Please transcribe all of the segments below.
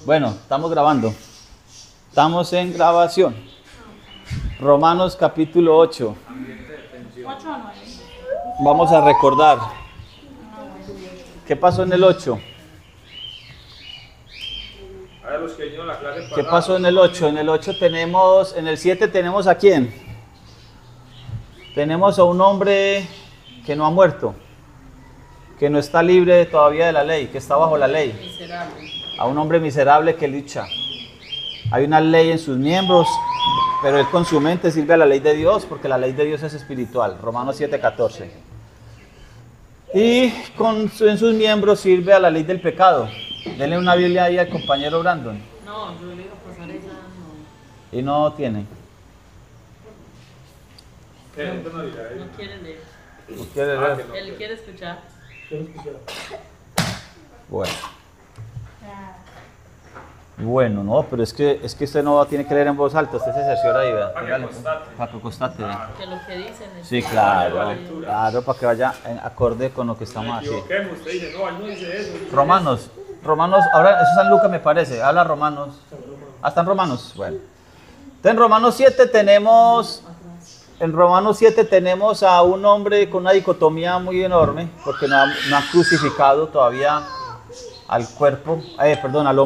Bueno, estamos grabando. Estamos en grabación. Romanos capítulo 8. 8 o 9. Vamos a recordar. ¿Qué pasó en el 8? ¿Qué pasó en el 8? En el 8 tenemos, en el 7 tenemos ¿a quién? Tenemos a un hombre que no ha muerto, que no está libre todavía de la ley, que está bajo la ley. Miserable. A un hombre miserable que lucha. Hay una ley en sus miembros, pero él con su mente sirve a la ley de Dios, porque la ley de Dios es espiritual. Romanos 7:14. Y en sus miembros sirve a la ley del pecado. Denle una Biblia ahí al compañero Brandon. No, yo le iba a pasar esa. No, Y no tiene. no quiere leer. ¿No quiere leer? Él quiere escuchar. Bueno. Bueno, no, pero es que usted no tiene que leer en voz alta, usted se cerciora ahí, ¿verdad? Para que constate. Que lo que dicen es. Sí, claro, claro, para que vaya en acorde con lo que estamos aquí. Romanos, ahora eso es San Lucas me parece, habla Romanos. Ah, está en Romanos, bueno. Entonces en Romanos 7 tenemos a un hombre con una dicotomía muy enorme, porque no ha crucificado todavía al cuerpo, al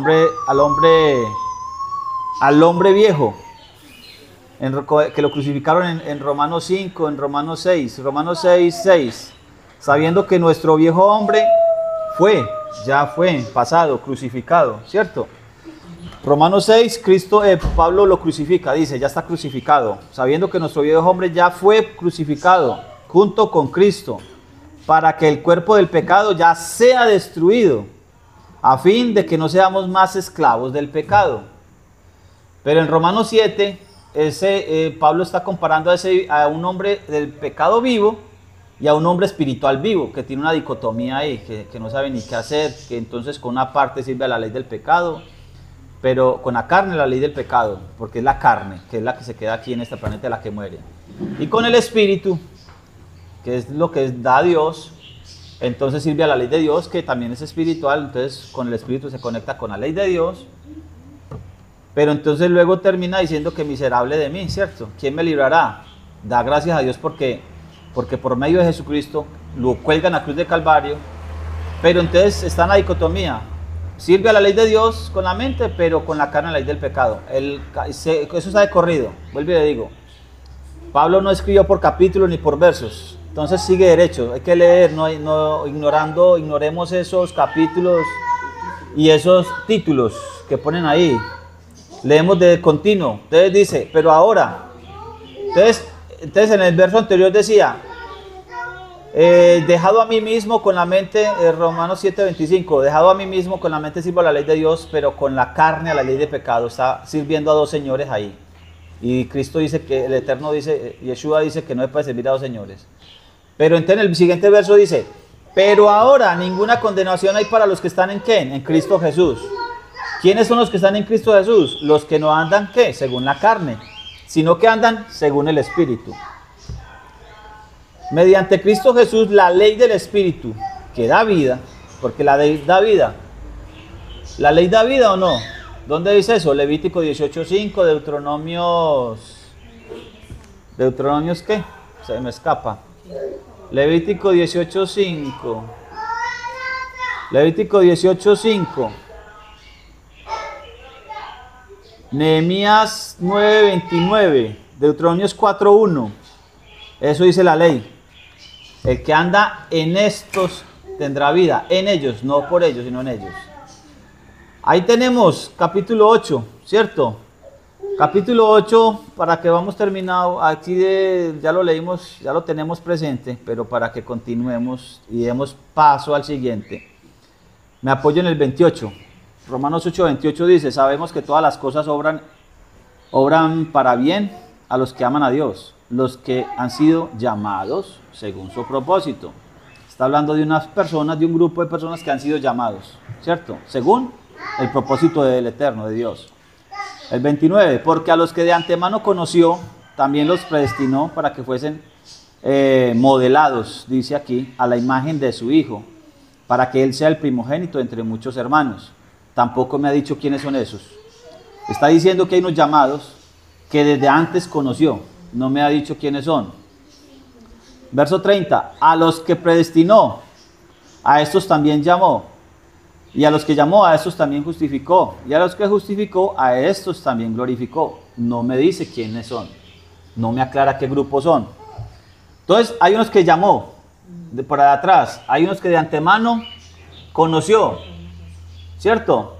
hombre viejo, que lo crucificaron en Romanos 5, en Romanos 6, sabiendo que nuestro viejo hombre ya fue pasado, crucificado, ¿cierto? Romanos 6, Pablo lo crucifica, dice, ya está crucificado, sabiendo que nuestro viejo hombre ya fue crucificado junto con Cristo, para que el cuerpo del pecado ya sea destruido, a fin de que no seamos más esclavos del pecado. Pero en Romanos 7, Pablo está comparando a un hombre del pecado vivo y a un hombre espiritual vivo, que tiene una dicotomía ahí, que no sabe ni qué hacer, que entonces con una parte sirve a la ley del pecado, pero con la carne la ley del pecado, porque es la carne, que es la que se queda aquí en este planeta, la que muere. Y con el espíritu, que es lo que da Dios, entonces sirve a la ley de Dios, que también es espiritual, entonces con el espíritu se conecta con la ley de Dios, pero entonces luego termina diciendo que miserable de mí, ¿cierto? ¿Quién me librará? Da gracias a Dios porque por medio de Jesucristo lo cuelgan a la cruz de Calvario, pero entonces está en la dicotomía, sirve a la ley de Dios con la mente, pero con la carne a la ley del pecado. Eso está de corrido, vuelvo y le digo, Pablo no escribió por capítulos ni por versos. Entonces sigue derecho, hay que leer, ignoremos esos capítulos y esos títulos que ponen ahí. Leemos de continuo. Entonces dice, pero ahora. Entonces en el verso anterior decía, dejado a mí mismo con la mente, Romanos 7:25, dejado a mí mismo con la mente sirvo a la ley de Dios, pero con la carne a la ley de pecado. Está sirviendo a dos señores ahí. Y Cristo dice que, el Eterno dice, Yeshua dice que no se puede servir a dos señores. Pero entonces en el siguiente verso dice, pero ahora ninguna condenación hay para los que están en ¿qué? En Cristo Jesús. ¿Quiénes son los que están en Cristo Jesús? Los que no andan ¿qué? Según la carne, sino que andan según el Espíritu. Mediante Cristo Jesús, la ley del Espíritu, que da vida, porque la ley da vida. ¿La ley da vida o no? ¿Dónde dice eso? Levítico 18:5, Deuteronomios ¿qué? Se me escapa. Levítico 18:5. Nehemías 9:29. Deuteronomios 4:1. Eso dice la ley. El que anda en estos tendrá vida. En ellos, no por ellos, sino en ellos. Ahí tenemos capítulo 8, ¿cierto? Capítulo 8, para que vamos terminado, aquí ya lo leímos, ya lo tenemos presente, pero para que continuemos y demos paso al siguiente. Me apoyo en el 28. Romanos 8:28 dice, sabemos que todas las cosas obran para bien a los que aman a Dios, los que han sido llamados según su propósito. Está hablando de unas personas, de un grupo de personas que han sido llamados, ¿cierto? Según el propósito del Eterno, de Dios. El 29, porque a los que de antemano conoció, también los predestinó para que fuesen modelados, dice aquí, a la imagen de su Hijo, para que Él sea el primogénito entre muchos hermanos. tampoco me ha dicho quiénes son esos. Está diciendo que hay unos llamados que desde antes conoció, no me ha dicho quiénes son. Verso 30, a los que predestinó, a estos también llamó, y a los que llamó, a estos también justificó, y a los que justificó, a estos también glorificó. No me dice quiénes son, no me aclara qué grupos son. Entonces, hay unos que llamó, de por allá atrás, hay unos que de antemano conoció, ¿cierto?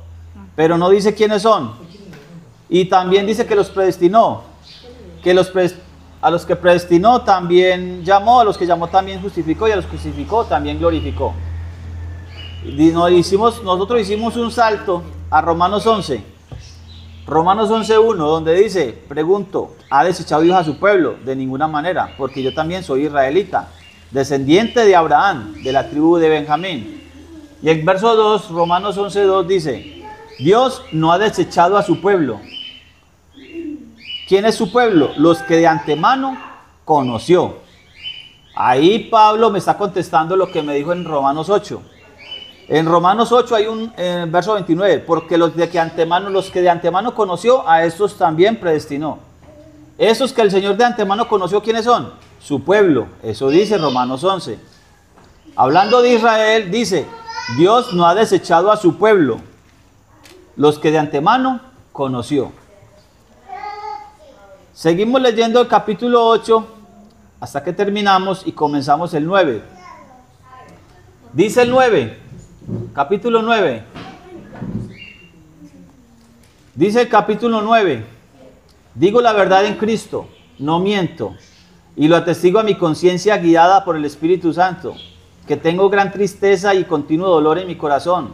Pero no dice quiénes son. Y también dice que los predestinó, que a los que predestinó también llamó, a los que llamó también justificó, y a los que justificó también glorificó. Y nosotros hicimos un salto a Romanos 11. Romanos 11.1, donde dice, pregunto, ¿ha desechado Dios a su pueblo? De ninguna manera, porque yo también soy israelita, descendiente de Abraham, de la tribu de Benjamín. Y el verso 2, Romanos 11.2 dice, Dios no ha desechado a su pueblo. ¿Quién es su pueblo? Los que de antemano conoció. Ahí Pablo me está contestando lo que me dijo en Romanos 8. En Romanos 8 hay un verso 29, porque los que de antemano conoció, a estos también predestinó. Esos que el Señor de antemano conoció, ¿quiénes son? Su pueblo. Eso dice Romanos 11. Hablando de Israel, dice, Dios no ha desechado a su pueblo, los que de antemano conoció. Seguimos leyendo el capítulo 8 hasta que terminamos y comenzamos el 9. Dice el 9, capítulo 9. Dice el capítulo 9, digo la verdad en Cristo, no miento, y lo atestigo a mi conciencia guiada por el Espíritu Santo, que tengo gran tristeza y continuo dolor en mi corazón,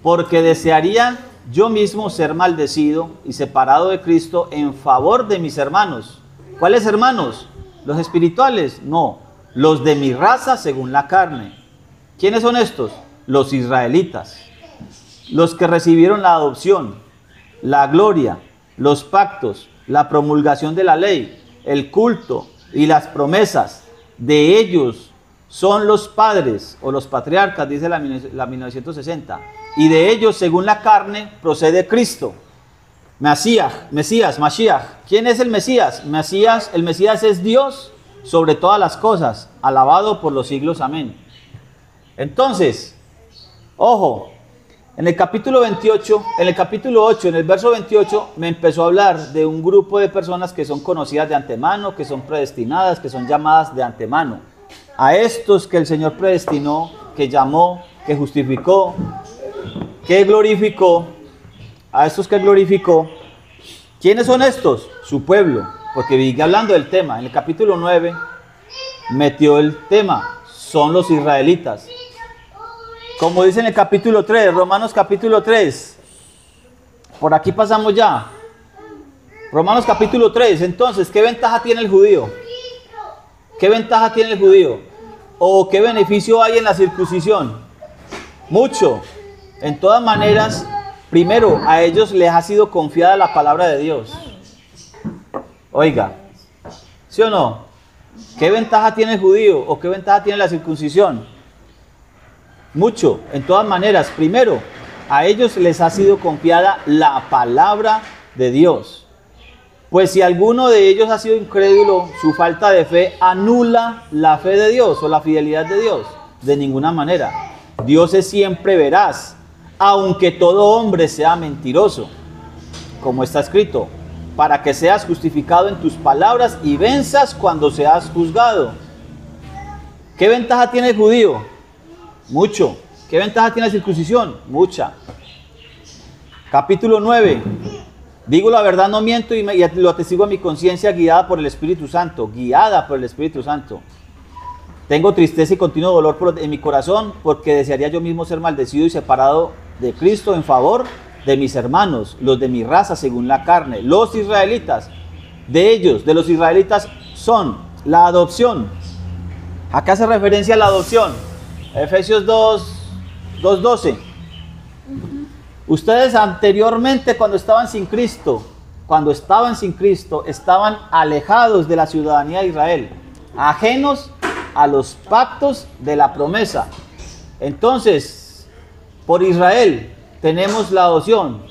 porque desearía yo mismo ser maldecido y separado de Cristo en favor de mis hermanos. ¿Cuáles hermanos? ¿Los espirituales? No, los de mi raza según la carne. ¿Quiénes son estos? Los israelitas, los que recibieron la adopción, la gloria, los pactos, la promulgación de la ley, el culto y las promesas. De ellos son los padres o los patriarcas, dice la 1960. Y de ellos, según la carne, procede Cristo. Mesías, Mashiach. ¿Quién es el Mesías? El Mesías es Dios sobre todas las cosas, alabado por los siglos. Amén. Entonces, ojo, en el capítulo 28, en el capítulo 8, en el verso 28, me empezó a hablar de un grupo de personas que son conocidas de antemano, que son predestinadas, que son llamadas de antemano. A estos que el Señor predestinó, que llamó, que justificó, que glorificó, a estos que glorificó. ¿Quiénes son estos? Su pueblo, porque sigue hablando del tema. En el capítulo 9 metió el tema, son los israelitas. Como dice en el capítulo 3, Romanos capítulo 3, por aquí pasamos ya. Romanos capítulo 3, entonces, ¿qué ventaja tiene el judío? ¿Qué ventaja tiene el judío? ¿O qué beneficio hay en la circuncisión? Mucho. En todas maneras, primero, a ellos les ha sido confiada la palabra de Dios. Oiga, ¿sí o no? ¿Qué ventaja tiene el judío o qué ventaja tiene la circuncisión? Mucho. En todas maneras, primero, a ellos les ha sido confiada la palabra de Dios. Pues si alguno de ellos ha sido incrédulo, su falta de fe anula la fe de Dios o la fidelidad de Dios. De ninguna manera. Dios es siempre veraz, aunque todo hombre sea mentiroso, como está escrito, para que seas justificado en tus palabras y venzas cuando seas juzgado. ¿Qué ventaja tiene el judío? Mucho. ¿Qué ventaja tiene la circuncisión? Mucha. Capítulo 9. Digo la verdad, no miento, y lo atestigo a mi conciencia guiada por el Espíritu Santo. Guiada por el Espíritu Santo. Tengo tristeza y continuo dolor en mi corazón, porque desearía yo mismo ser maldecido y separado de Cristo en favor de mis hermanos, los de mi raza según la carne, los israelitas. De ellos, de los israelitas, son la adopción. Acá hace referencia a la adopción. Efesios 2:12. Ustedes anteriormente, cuando estaban sin Cristo, estaban alejados de la ciudadanía de Israel, ajenos a los pactos de la promesa. Entonces, por Israel, tenemos la adopción.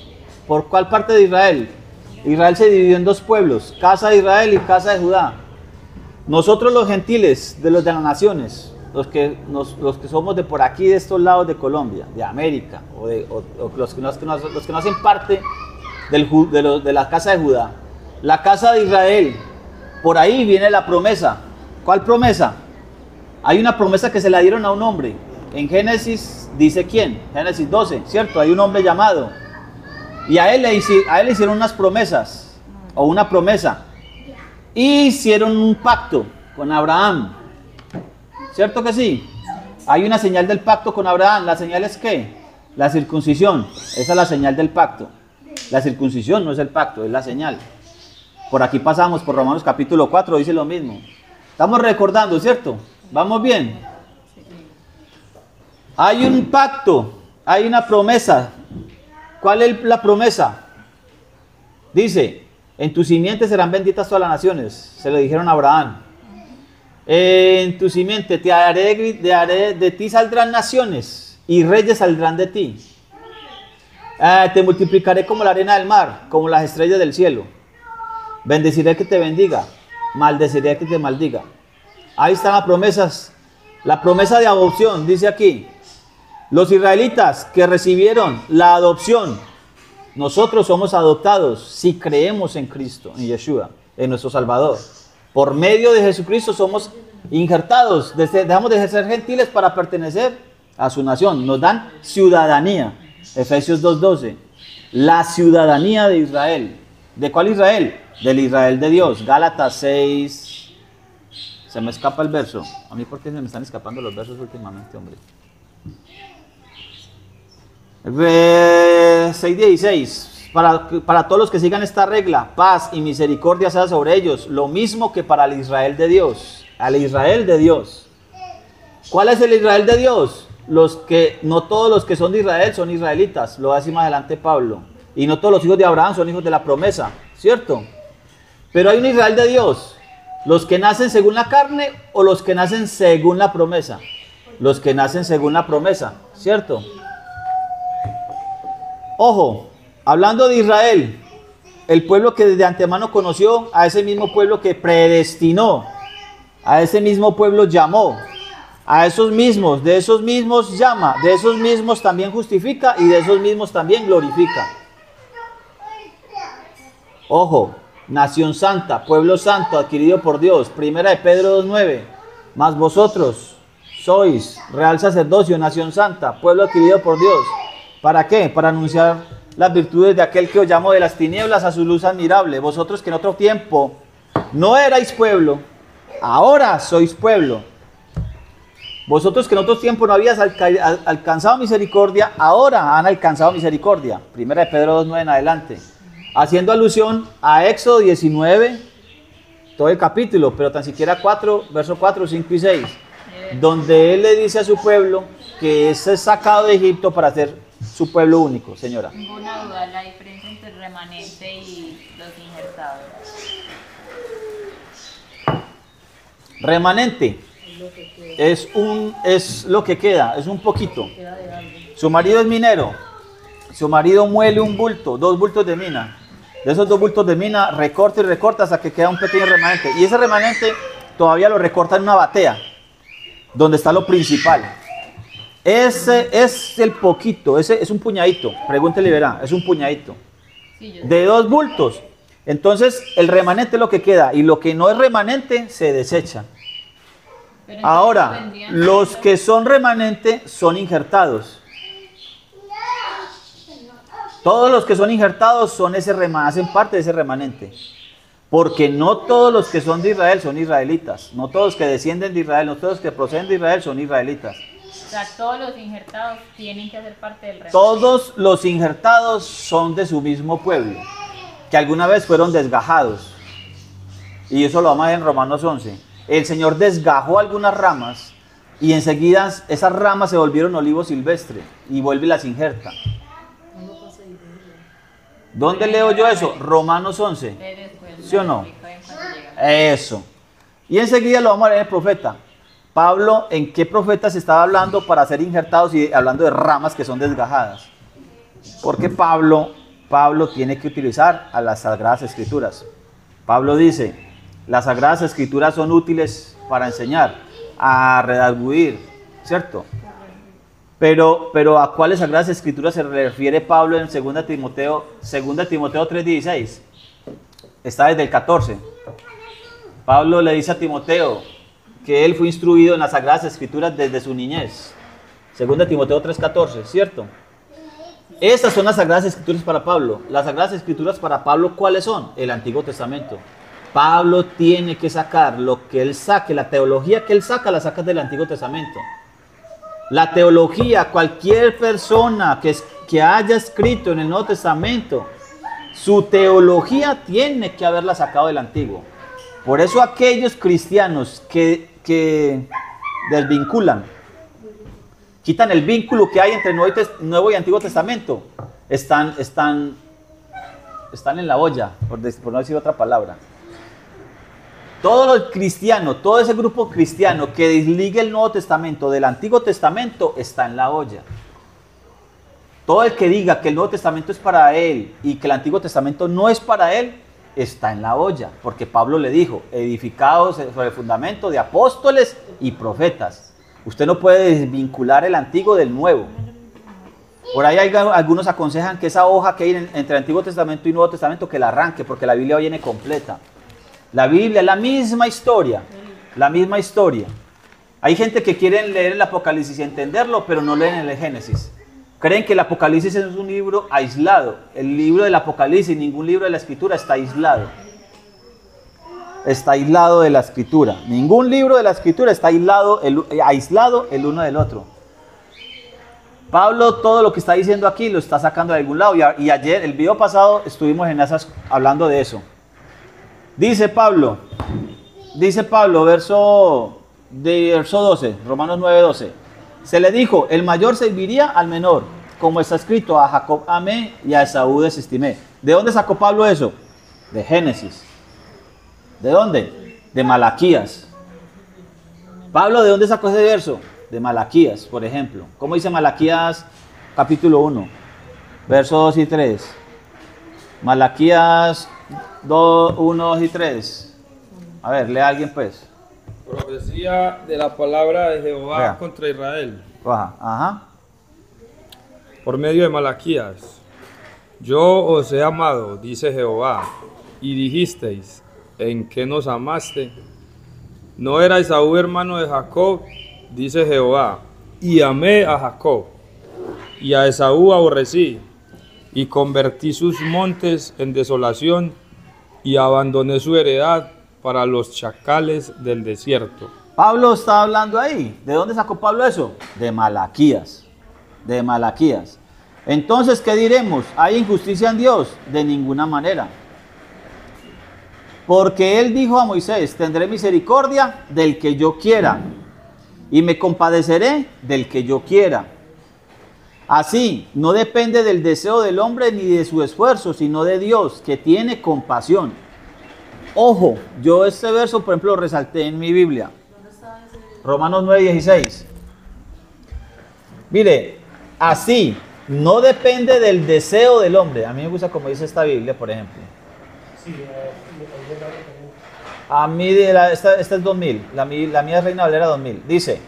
¿Por cuál parte de Israel? Israel se dividió en dos pueblos, casa de Israel y casa de Judá. Nosotros los gentiles, de los de las naciones, los que somos de por aquí, de estos lados de Colombia, de América, o los que no hacen parte de la casa de Judá, la casa de Israel, por ahí viene la promesa. ¿Cuál promesa? Hay una promesa que se la dieron a un hombre. En Génesis dice quién, Génesis 12, ¿cierto? Hay un hombre llamado. Y a él le hicieron unas promesas, o una promesa. Y hicieron un pacto con Abraham. ¿Cierto que sí? Hay una señal del pacto con Abraham. ¿La señal es qué? La circuncisión. Esa es la señal del pacto. La circuncisión no es el pacto, es la señal. Por aquí pasamos por Romanos capítulo 4, dice lo mismo. Estamos recordando, ¿cierto? ¿Vamos bien? Hay un pacto, hay una promesa. ¿Cuál es la promesa? Dice, en tu simiente serán benditas todas las naciones. Se lo dijeron a Abraham. En tu simiente de ti saldrán naciones y reyes saldrán de ti. Te multiplicaré como la arena del mar, como las estrellas del cielo. Bendeciré que te bendiga, maldeciré que te maldiga. Ahí están las promesas. La promesa de adopción, dice aquí. Los israelitas que recibieron la adopción, nosotros somos adoptados si creemos en Cristo, en Yeshua, en nuestro Salvador. Por medio de Jesucristo somos injertados, dejamos de ser gentiles para pertenecer a su nación. Nos dan ciudadanía. Efesios 2:12. La ciudadanía de Israel. ¿De cuál Israel? Del Israel de Dios. Gálatas 6. Se me escapa el verso. A mí, ¿por qué se me están escapando los versos últimamente, hombre? 6:16. Para todos los que sigan esta regla, paz y misericordia sea sobre ellos, lo mismo que para el Israel de Dios. Al Israel de Dios. ¿Cuál es el Israel de Dios? No todos los que son de Israel son israelitas, lo va a decir más adelante Pablo. Y no todos los hijos de Abraham son hijos de la promesa, ¿cierto? Pero hay un Israel de Dios. ¿Los que nacen según la carne o los que nacen según la promesa? Los que nacen según la promesa, ¿cierto? Ojo, hablando de Israel, el pueblo que desde antemano conoció, a ese mismo pueblo que predestinó, a ese mismo pueblo llamó, a esos mismos, de esos mismos llama, de esos mismos también justifica y de esos mismos también glorifica. Ojo, nación santa, pueblo santo adquirido por Dios, primera de Pedro 2:9, mas vosotros sois real sacerdocio, nación santa, pueblo adquirido por Dios. ¿Para qué? Para anunciar las virtudes de aquel que os llamó de las tinieblas a su luz admirable. Vosotros que en otro tiempo no erais pueblo, ahora sois pueblo. Vosotros que en otros tiempos no habías alcanzado misericordia, ahora han alcanzado misericordia. Primera de Pedro 2:9 en adelante. Haciendo alusión a Éxodo 19, todo el capítulo, pero tan siquiera 4, versos 4, 5 y 6, donde él le dice a su pueblo que es sacado de Egipto para ser su pueblo único, señora. Ninguna duda, la diferencia entre el remanente y los injertados. Remanente es lo que queda, es un poquito. Su marido es minero, su marido muele un bulto, 2 bultos de mina. De esos 2 bultos de mina recorta y recorta hasta que queda un pequeño remanente. Y ese remanente todavía lo recorta en una batea, donde está lo principal. Ese es el poquito, ese es un puñadito. Pregúntele, verá, es un puñadito. De 2 bultos. Entonces el remanente es lo que queda y lo que no es remanente se desecha. Ahora, los que son remanente son injertados. Todos los que son injertados son hacen parte de ese remanente. Porque no todos los que son de Israel son israelitas. No todos los que descienden de Israel, no todos los que proceden de Israel son israelitas. O sea, todos los injertados tienen que hacer parte del remanente. Todos los injertados son de su mismo pueblo, que alguna vez fueron desgajados. Y eso lo vamos a ver en Romanos 11. El Señor desgajó algunas ramas y enseguida esas ramas se volvieron olivo silvestre y vuelve y las injerta. ¿Dónde leo yo eso? Romanos 11. ¿Sí o no? Eso. Y enseguida lo vamos a leer en el profeta. Pablo, ¿en qué profetas estaba hablando para ser injertados y hablando de ramas que son desgajadas? Porque Pablo tiene que utilizar a las Sagradas Escrituras. Pablo dice, las Sagradas Escrituras son útiles para enseñar, a redarguir, ¿cierto? Pero ¿a cuáles Sagradas Escrituras se refiere Pablo en 2 Timoteo 3:16? Está desde el 14. Pablo le dice a Timoteo que él fue instruido en las Sagradas Escrituras desde su niñez. 2 Timoteo 3:14, ¿cierto? Estas son las Sagradas Escrituras para Pablo. Las Sagradas Escrituras para Pablo, ¿cuáles son? El Antiguo Testamento. Pablo tiene que sacar lo que él saque, la teología que él saca, la saca del Antiguo Testamento. La teología, cualquier persona que haya escrito en el Nuevo Testamento, su teología tiene que haberla sacado del Antiguo. Por eso aquellos cristianos que desvinculan, quitan el vínculo que hay entre Nuevo y Antiguo Testamento, están en la olla, por no decir otra palabra. Todos los cristianos, todo ese grupo cristiano que desligue el Nuevo Testamento del Antiguo Testamento está en la olla. Todo el que diga que el Nuevo Testamento es para él y que el Antiguo Testamento no es para él, está en la olla. Porque Pablo le dijo, edificados sobre el fundamento de apóstoles y profetas. Usted no puede desvincular el Antiguo del Nuevo. Por ahí algunos aconsejan que esa hoja que hay entre el Antiguo Testamento y Nuevo Testamento, que la arranque, porque la Biblia viene completa. La Biblia es la misma historia, la misma historia. Hay gente que quiere leer el Apocalipsis y entenderlo, pero no leen el Génesis. Creen que el Apocalipsis es un libro aislado. El libro del Apocalipsis, ningún libro de la Escritura está aislado. Está aislado de la Escritura. Ningún libro de la Escritura está aislado el uno del otro. Pablo todo lo que está diciendo aquí lo está sacando de algún lado. Y ayer, el video pasado, estuvimos hablando de eso. Dice Pablo, verso 12, Romanos 9:12. Se le dijo, el mayor serviría al menor, como está escrito, a Jacob amé y a Esaú desestimé. ¿De dónde sacó Pablo eso? De Génesis. ¿De dónde? De Malaquías. Pablo, ¿de dónde sacó ese verso? De Malaquías, por ejemplo. ¿Cómo dice Malaquías capítulo 1? Versos 2 y 3. Malaquías 1, 2 y 3. A ver, lea alguien pues. Profecía de la palabra de Jehová Vea. contra Israel. Baja. Ajá. Por medio de Malaquías. Yo os he amado, dice Jehová, y dijisteis, ¿en qué nos amaste? ¿No era Esaú hermano de Jacob? Dice Jehová, y amé a Jacob, y a Esaú aborrecí, y convertí sus montes en desolación, y abandoné su heredad para los chacales del desierto. Pablo está hablando ahí. ¿De dónde sacó Pablo eso? De Malaquías. De Malaquías. Entonces, ¿qué diremos? ¿Hay injusticia en Dios? De ninguna manera. Porque él dijo a Moisés, tendré misericordia del que yo quiera, y me compadeceré del que yo quiera. Así, no depende del deseo del hombre ni de su esfuerzo, sino de Dios, que tiene compasión. Ojo, yo este verso, por ejemplo, lo resalté en mi Biblia. Romanos 9:16. Mire, así, no depende del deseo del hombre. A mí me gusta como dice esta Biblia, por ejemplo. A mí, esta es 2000, la mía es Reina Valera 2000. Dice,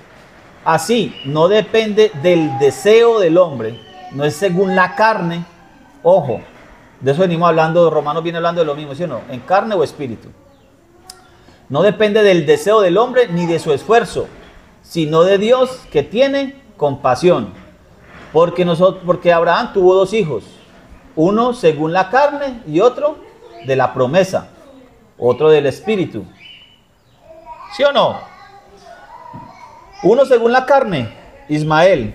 así, no depende del deseo del hombre, no es según la carne. Ojo, de eso venimos hablando, Romanos viene hablando de lo mismo, ¿sí o no? En carne o espíritu. No depende del deseo del hombre ni de su esfuerzo, sino de Dios que tiene compasión. Porque Abraham tuvo dos hijos, uno según la carne y otro de la promesa, otro del espíritu. ¿Sí o no? Uno según la carne, Ismael.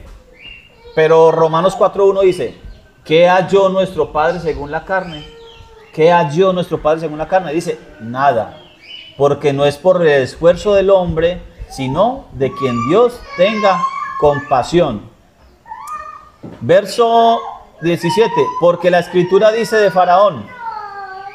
Pero Romanos 4:1 dice, ¿qué halló nuestro padre según la carne? ¿Qué halló nuestro padre según la carne? Dice, nada. Porque no es por el esfuerzo del hombre, sino de quien Dios tenga compasión. Verso 17. Porque la escritura dice de Faraón,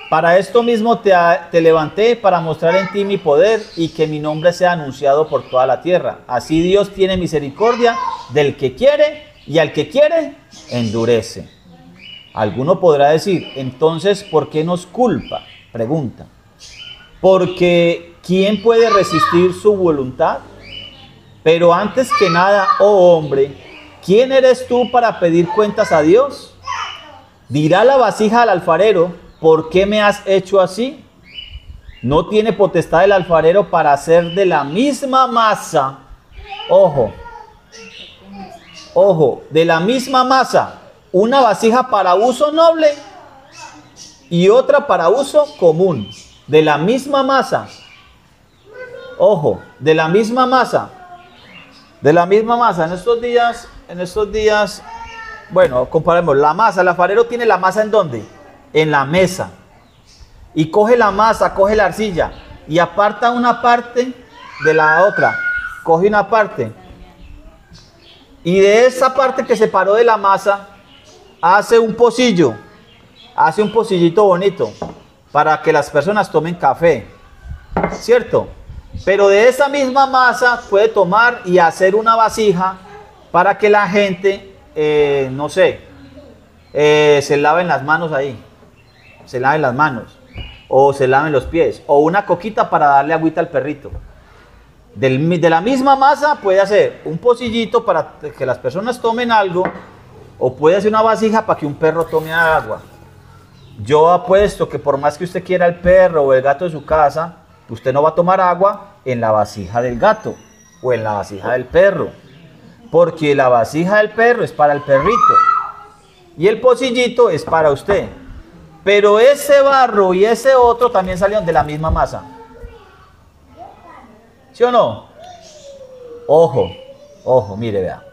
para esto mismo te levanté para mostrar en ti mi poder y que mi nombre sea anunciado por toda la tierra. Así Dios tiene misericordia del que quiere y al que quiere endurece. Alguno podrá decir, entonces, ¿por qué nos culpa? Pregunta. Porque ¿quién puede resistir su voluntad? Pero antes que nada, oh hombre, ¿quién eres tú para pedir cuentas a Dios? Dirá la vasija al alfarero, ¿por qué me has hecho así? ¿No tiene potestad el alfarero para hacer de la misma masa? Ojo, de la misma masa, una vasija para uso noble y otra para uso común. De la misma masa. Ojo, de la misma masa. De la misma masa. En estos días, bueno, comparemos la masa. El alfarero tiene la masa ¿en dónde? En la mesa. Y coge la masa, coge la arcilla y aparta una parte de la otra. Coge una parte. Y de esa parte que separó de la masa, hace un pocillo. Hace un pocillito bonito para que las personas tomen café. ¿Cierto? Pero de esa misma masa puede tomar y hacer una vasija para que la gente, no sé, se laven las manos ahí. Se laven las manos. O se laven los pies. O una coquita para darle agüita al perrito. De la misma masa puede hacer un pocillito para que las personas tomen algo. O puede hacer una vasija para que un perro tome agua. Yo apuesto que por más que usted quiera el perro o el gato de su casa, usted no va a tomar agua en la vasija del gato o en la vasija del perro. Porque la vasija del perro es para el perrito y el pocillito es para usted. Pero ese barro y ese otro también salieron de la misma masa. ¿Sí o no? Ojo, mire, vea.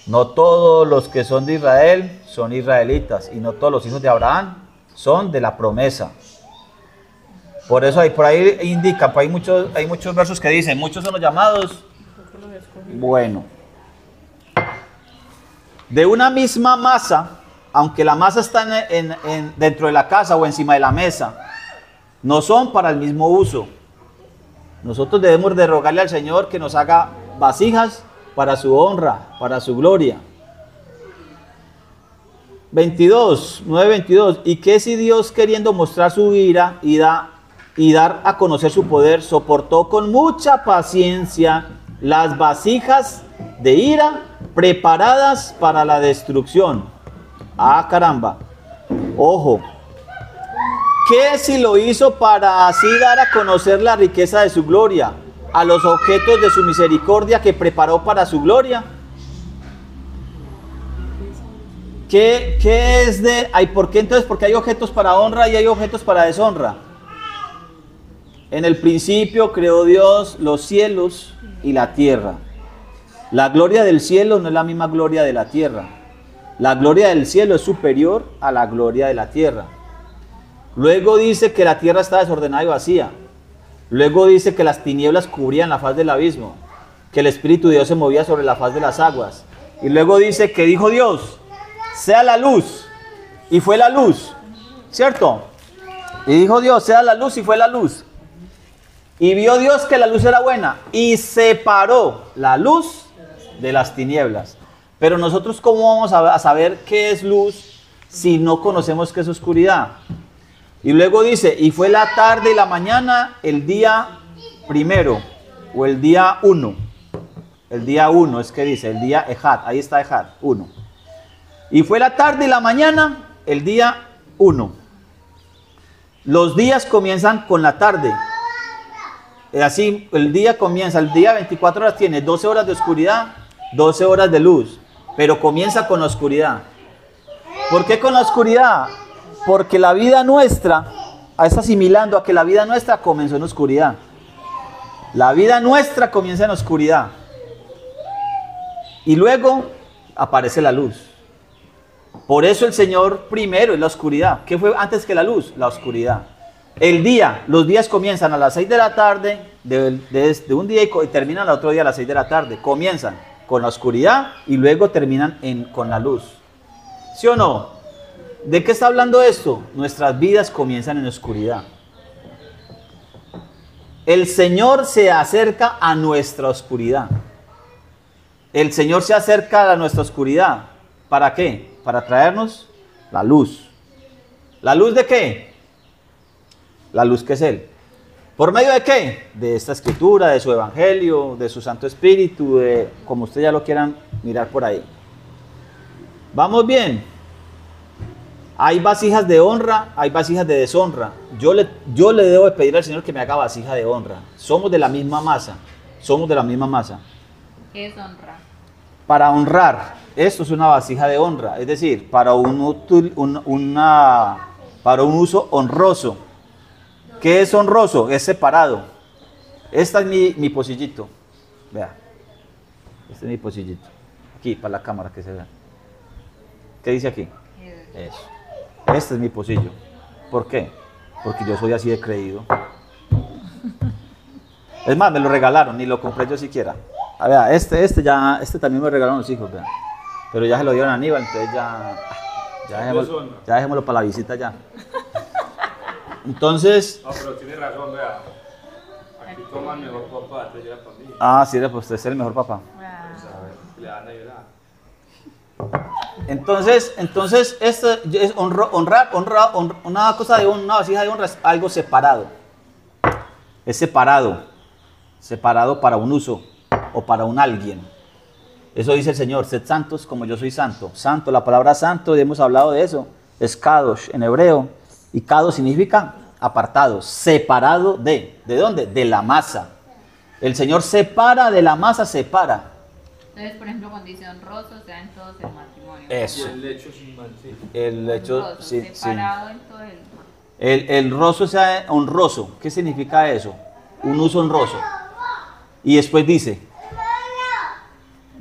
No todos los que son de Israel son israelitas y no todos los hijos de Abraham son de la promesa. Por eso por ahí indican, hay muchos versos que dicen, muchos son los llamados. Bueno, de una misma masa, aunque la masa está dentro de la casa o encima de la mesa, no son para el mismo uso. Nosotros debemos de rogarle al Señor que nos haga vasijas para su honra, para su gloria. 9:22. ¿Y qué si Dios, queriendo mostrar su ira y dar a conocer su poder, soportó con mucha paciencia las vasijas de ira preparadas para la destrucción? Ah, caramba. Ojo. ¿Qué si lo hizo para así dar a conocer la riqueza de su gloria, a los objetos de su misericordia que preparó para su gloria? ¿Qué es de... ¿Por qué entonces? Porque hay objetos para honra y hay objetos para deshonra. En el principio creó Dios los cielos y la tierra. La gloria del cielo no es la misma gloria de la tierra. La gloria del cielo es superior a la gloria de la tierra. Luego dice que la tierra está desordenada y vacía. Luego dice que las tinieblas cubrían la faz del abismo, que el Espíritu de Dios se movía sobre la faz de las aguas. Y luego dice que dijo Dios, sea la luz, y fue la luz, ¿cierto? Y dijo Dios, sea la luz, y fue la luz. Y vio Dios que la luz era buena, y separó la luz de las tinieblas. Pero nosotros, ¿cómo vamos a saber qué es luz si no conocemos qué es oscuridad? Y luego dice, y fue la tarde y la mañana, el día primero, o el día 1. El día 1 es que dice, el día Ejad, ahí está Ejad, 1. Y fue la tarde y la mañana, el día 1. Los días comienzan con la tarde. Así, el día comienza, el día 24 horas tiene 12 horas de oscuridad, 12 horas de luz, pero comienza con la oscuridad. ¿Por qué con la oscuridad? Porque la vida nuestra, está asimilando a que la vida nuestra comenzó en oscuridad. La vida nuestra comienza en oscuridad. Y luego aparece la luz. Por eso el Señor primero es la oscuridad. ¿Qué fue antes que la luz? La oscuridad. El día, los días comienzan a las 6 de la tarde de un día y terminan al otro día a las 6 de la tarde. Comienzan con la oscuridad y luego terminan con la luz. ¿Sí o no? ¿De qué está hablando esto? Nuestras vidas comienzan en oscuridad. El Señor se acerca a nuestra oscuridad. El Señor se acerca a nuestra oscuridad. ¿Para qué? Para traernos La luz. ¿La luz de qué? La luz que es Él. ¿Por medio de qué? De esta escritura, de su evangelio, de su Santo Espíritu, de como ustedes ya lo quieran mirar por ahí. ¿Vamos bien? Hay vasijas de honra, hay vasijas de deshonra. Yo le debo de pedir al Señor que me haga vasija de honra. Somos de la misma masa. Somos de la misma masa. ¿Qué es honra? Para honrar, esto es una vasija de honra, es decir, para un uso honroso. ¿Qué es honroso? Es separado. Esta es mi pocillito. Vea. Este es mi pocillito. Aquí, para la cámara que se vea. ¿Qué dice aquí? Eso. Este es mi pocillo. ¿Por qué? Porque yo soy así de creído. Es más, me lo regalaron, ni lo compré yo siquiera. A ver, este también me lo regalaron los hijos, vean. Pero ya se lo dieron a Aníbal, entonces ya dejémoslo para la visita ya. Entonces... No, pero tiene razón, vea. Aquí toman mejor papá, te llega para mí. Ah, sí, pues usted es el mejor papá. Le dan a llorar. Entonces esto es honrar, una cosa de una vasija de honra es algo separado. Es separado para un uso o para un alguien. Eso dice el Señor, sed santos como yo soy santo. Santo, la palabra santo, hemos hablado de eso, es kadosh en hebreo. Y kadosh significa apartado, separado de. ¿De dónde? De la masa. El Señor separa de la masa, separa. Entonces, por ejemplo, cuando dice honroso, se da en todos el matrimonio. Eso. Y el lecho sin manchita. El hecho, Honroso, sí, separado en todo el... El honroso sea honroso. ¿Qué significa eso? Un uso honroso. Y después dice,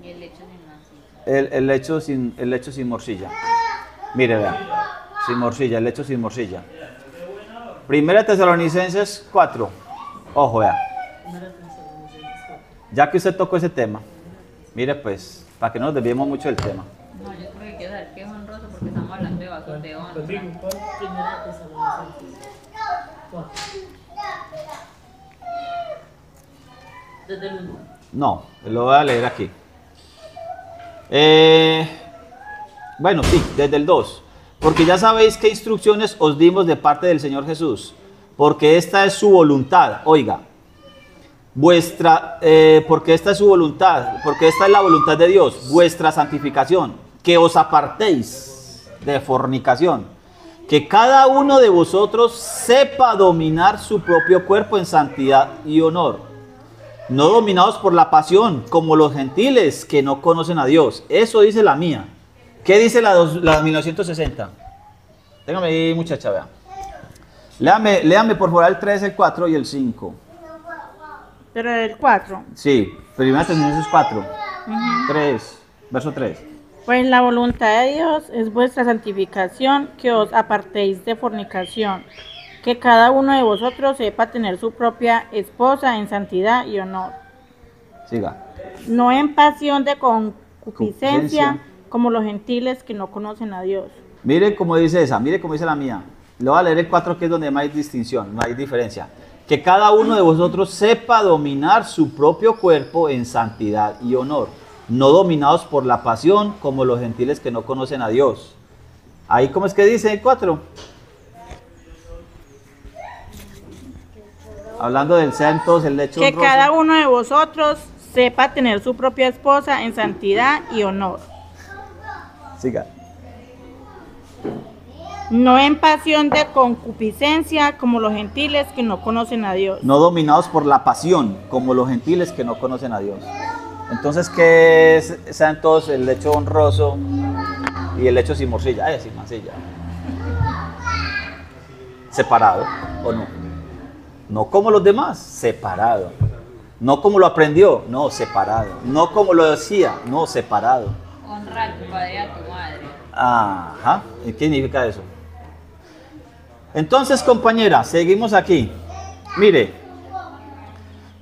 Y el lecho sin mancilla. el lecho sin morcilla. Mire, vean. Sin morcilla, el lecho sin morcilla. Primera Tesalonicenses 4. Ojo, vea. Ya que usted tocó ese tema, mire pues, para que no nos desviemos mucho del tema. No, yo creo que quiero saber qué es honroso porque estamos hablando de vasos de honra. Primera Tesalonicenses 4. Desde el 1. No, lo voy a leer aquí. Bueno, sí, desde el 2. Porque ya sabéis qué instrucciones os dimos de parte del Señor Jesús. Porque esta es su voluntad. Oiga, porque esta es su voluntad. Porque esta es la voluntad de Dios. Vuestra santificación. Que os apartéis de fornicación. Que cada uno de vosotros sepa dominar su propio cuerpo en santidad y honor. No dominados por la pasión, como los gentiles que no conocen a Dios. Eso dice la mía. ¿Qué dice la 1960? Téngame ahí, muchacha, vea. Léame por favor el 3, el 4 y el 5. Pero el 4. Sí, Primera Tesalonicenses 4. 3, verso 3. Pues la voluntad de Dios es vuestra santificación, que os apartéis de fornicación, que cada uno de vosotros sepa tener su propia esposa en santidad y honor, Siga. no en pasión de concupiscencia, Concupiscencia. como los gentiles que no conocen a Dios. Mire cómo dice esa, mire cómo dice la mía. Le voy a leer el 4 que es donde no hay distinción, no hay diferencia. Que cada uno de vosotros sepa dominar su propio cuerpo en santidad y honor, no dominados por la pasión como los gentiles que no conocen a Dios. Ahí, ¿cómo es que dice el 4? Hablando del santos, el lecho Que honroso. cada uno de vosotros sepa tener su propia esposa en santidad y honor, Siga. no en pasión de concupiscencia, como los gentiles que no conocen a Dios. No dominados por la pasión, como los gentiles que no conocen a Dios. Entonces, ¿qué es santos, el lecho honroso y el lecho sin morcilla? Sin mancilla. ¿Separado o no? No como los demás, separado. No como lo aprendió, no, separado. No como lo decía, no, separado. Honra a tu padre y a tu madre. Ajá. ¿Y qué significa eso? Entonces, compañera, seguimos aquí. Mire,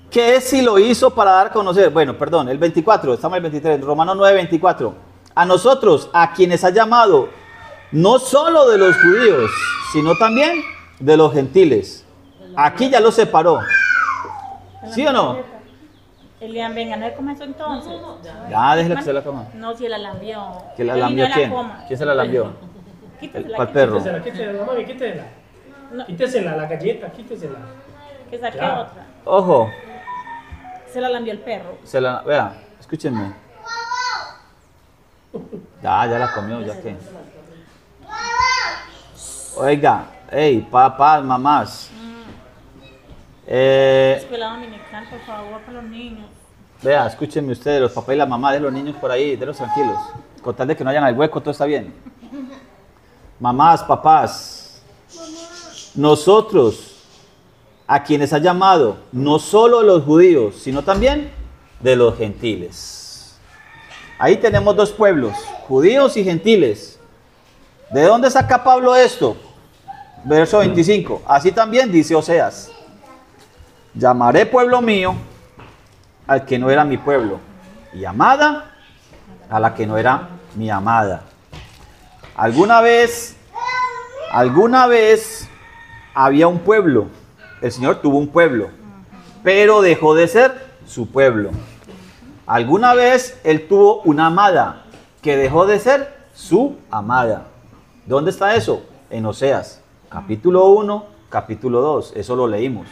¿qué es si lo hizo para dar a conocer? Bueno, perdón, el 24, estamos en el 23, Romanos 9, 24. A nosotros, a quienes ha llamado, no solo de los judíos, sino también de los gentiles. Aquí ya lo separó. ¿Sí o no? Elian, venga, ¿no es eso entonces? Ya, déjela que se la coma. No, si la lambió. ¿Quién la lambió? ¿Quién? ¿Quién se la lambió? Quítesela, ¿Cuál perro? Quítesela, mami, quítesela. No. Quítesela, la galleta, quítesela. Que saque Ya. otra. Ojo, Se la lambió el perro. vea, escúchenme. Ya la comió, ya que. Oiga, hey, papás, mamás. Escuela dominical, por favor, para los niños. Vea, escúchenme ustedes, los papás y la mamá de los niños por ahí, de los tranquilos. Con tal de que no hayan al hueco, todo está bien. Mamás, papás, nosotros, a quienes ha llamado, no solo de los judíos, sino también de los gentiles. Ahí tenemos dos pueblos, judíos y gentiles. ¿De dónde saca Pablo esto? Verso 25. Así también dice Oseas: llamaré pueblo mío al que no era mi pueblo, y amada a la que no era mi amada. Alguna vez había un pueblo, el Señor tuvo un pueblo, pero dejó de ser su pueblo. Alguna vez Él tuvo una amada, que dejó de ser su amada. ¿Dónde está eso? En Oseas, capítulo 1, capítulo 2, eso lo leímos.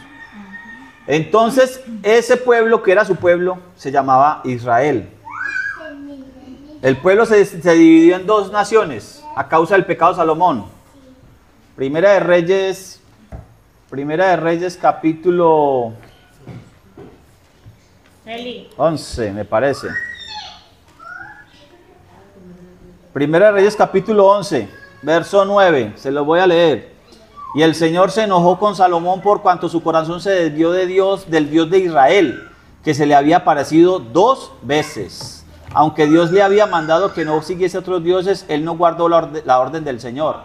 Entonces, ese pueblo que era su pueblo se llamaba Israel. El pueblo se dividió en dos naciones a causa del pecado de Salomón. Primera de Reyes capítulo Eli. 11, me parece. Primera de Reyes capítulo 11, verso 9, se lo voy a leer. Y el Señor se enojó con Salomón por cuanto su corazón se desvió de Dios, del Dios de Israel, que se le había aparecido 2 veces. Aunque Dios le había mandado que no siguiese otros dioses, él no guardó la orden del Señor.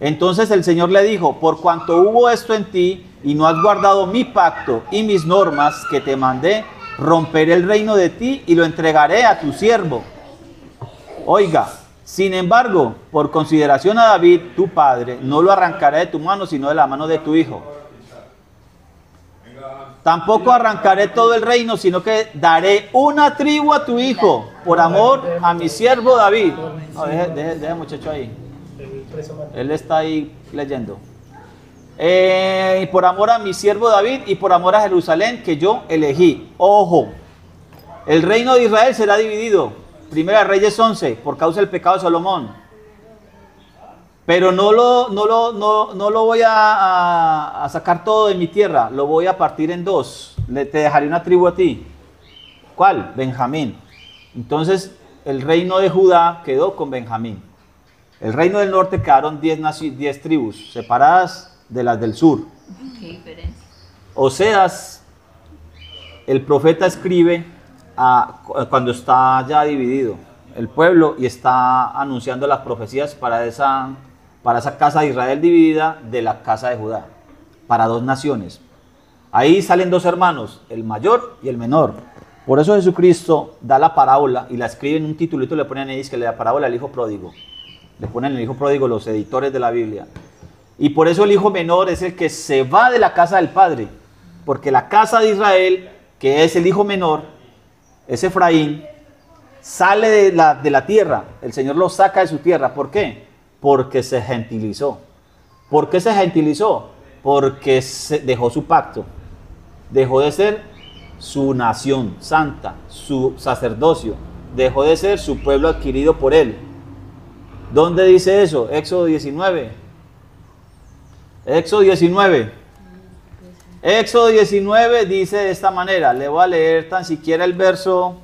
Entonces el Señor le dijo: por cuanto hubo esto en ti y no has guardado mi pacto y mis normas que te mandé, romperé el reino de ti y lo entregaré a tu siervo. Oiga, sin embargo, por consideración a David, tu padre, no lo arrancaré de tu mano, sino de la mano de tu hijo. Tampoco arrancaré todo el reino, sino que daré una tribu a tu hijo, por amor a mi siervo David. No, deje al muchacho ahí. Él está ahí leyendo. Y por amor a mi siervo David y por amor a Jerusalén que yo elegí. Ojo, el reino de Israel será dividido. Primera de Reyes 11, por causa del pecado de Salomón. Pero no lo voy a sacar todo de mi tierra, lo voy a partir en 2. Te dejaré una tribu a ti. ¿Cuál? Benjamín. Entonces el reino de Judá quedó con Benjamín. El reino del norte quedaron 10 tribus, separadas de las del sur. Qué diferencia. Oseas, el profeta, escribe cuando está ya dividido el pueblo y está anunciando las profecías para esa casa de Israel dividida de la casa de Judá, para 2 naciones. Ahí salen 2 hermanos, el mayor y el menor. Por eso Jesucristo da la parábola y la escribe en un titulito, le ponen ahí, que la parábola del hijo pródigo. Le ponen el hijo pródigo los editores de la Biblia. Y por eso el hijo menor es el que se va de la casa del padre, porque la casa de Israel, que es el hijo menor, es Efraín, sale de la tierra. El Señor lo saca de su tierra. ¿Por qué? Porque se gentilizó. ¿Por qué se gentilizó? Porque dejó su pacto. Dejó de ser su nación santa, su sacerdocio. Dejó de ser su pueblo adquirido por él. ¿Dónde dice eso? Éxodo 19. Éxodo 19. Éxodo 19 dice de esta manera. Le voy a leer tan siquiera el verso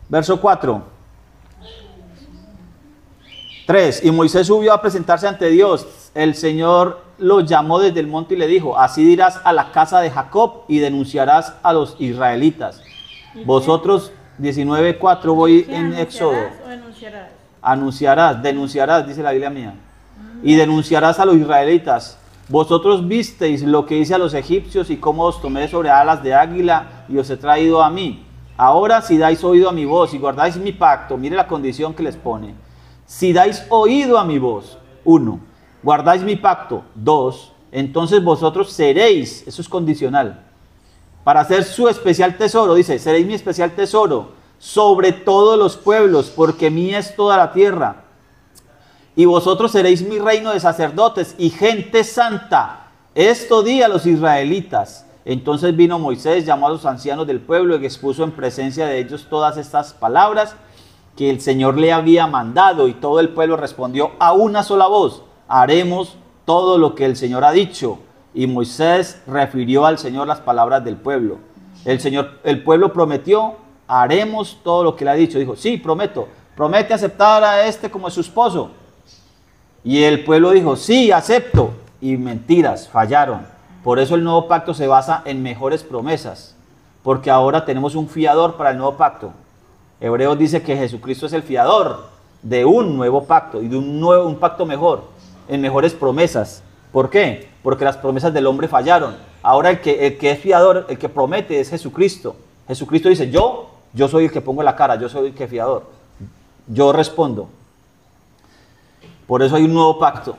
4. 3. Y Moisés subió a presentarse ante Dios. El Señor lo llamó desde el monte y le dijo: así dirás a la casa de Jacob y denunciarás a los israelitas. Vosotros, 19:4, voy en Éxodo. Denunciarás, dice la Biblia mía. Y denunciarás a los israelitas. Vosotros visteis lo que hice a los egipcios y cómo os tomé sobre alas de águila y os he traído a mí. Ahora, si dais oído a mi voz y guardáis mi pacto, mire la condición que les pone. Si dais oído a mi voz, 1, guardáis mi pacto, 2, entonces vosotros seréis, eso es condicional, para ser su especial tesoro, dice, seréis mi especial tesoro sobre todos los pueblos, porque mía es toda la tierra. y vosotros seréis mi reino de sacerdotes y gente santa. Esto di a los israelitas. Entonces vino Moisés, llamó a los ancianos del pueblo y expuso en presencia de ellos todas estas palabras que el Señor le había mandado, y todo el pueblo respondió a una sola voz: haremos todo lo que el Señor ha dicho. Y Moisés refirió al Señor las palabras del pueblo. El pueblo prometió: haremos todo lo que le ha dicho. Dijo: sí, prometo. Promete aceptar a este como su esposo. Y el pueblo dijo: sí, acepto. Y mentiras, fallaron. Por eso el nuevo pacto se basa en mejores promesas, porque ahora tenemos un fiador para el nuevo pacto. Hebreos dice que Jesucristo es el fiador de un nuevo pacto y de un pacto mejor, en mejores promesas. ¿Por qué? Porque las promesas del hombre fallaron. Ahora el que es fiador, el que promete, es Jesucristo. Jesucristo dice: yo soy el que pongo la cara, yo soy el que es fiador. Yo respondo. Por eso hay un nuevo pacto.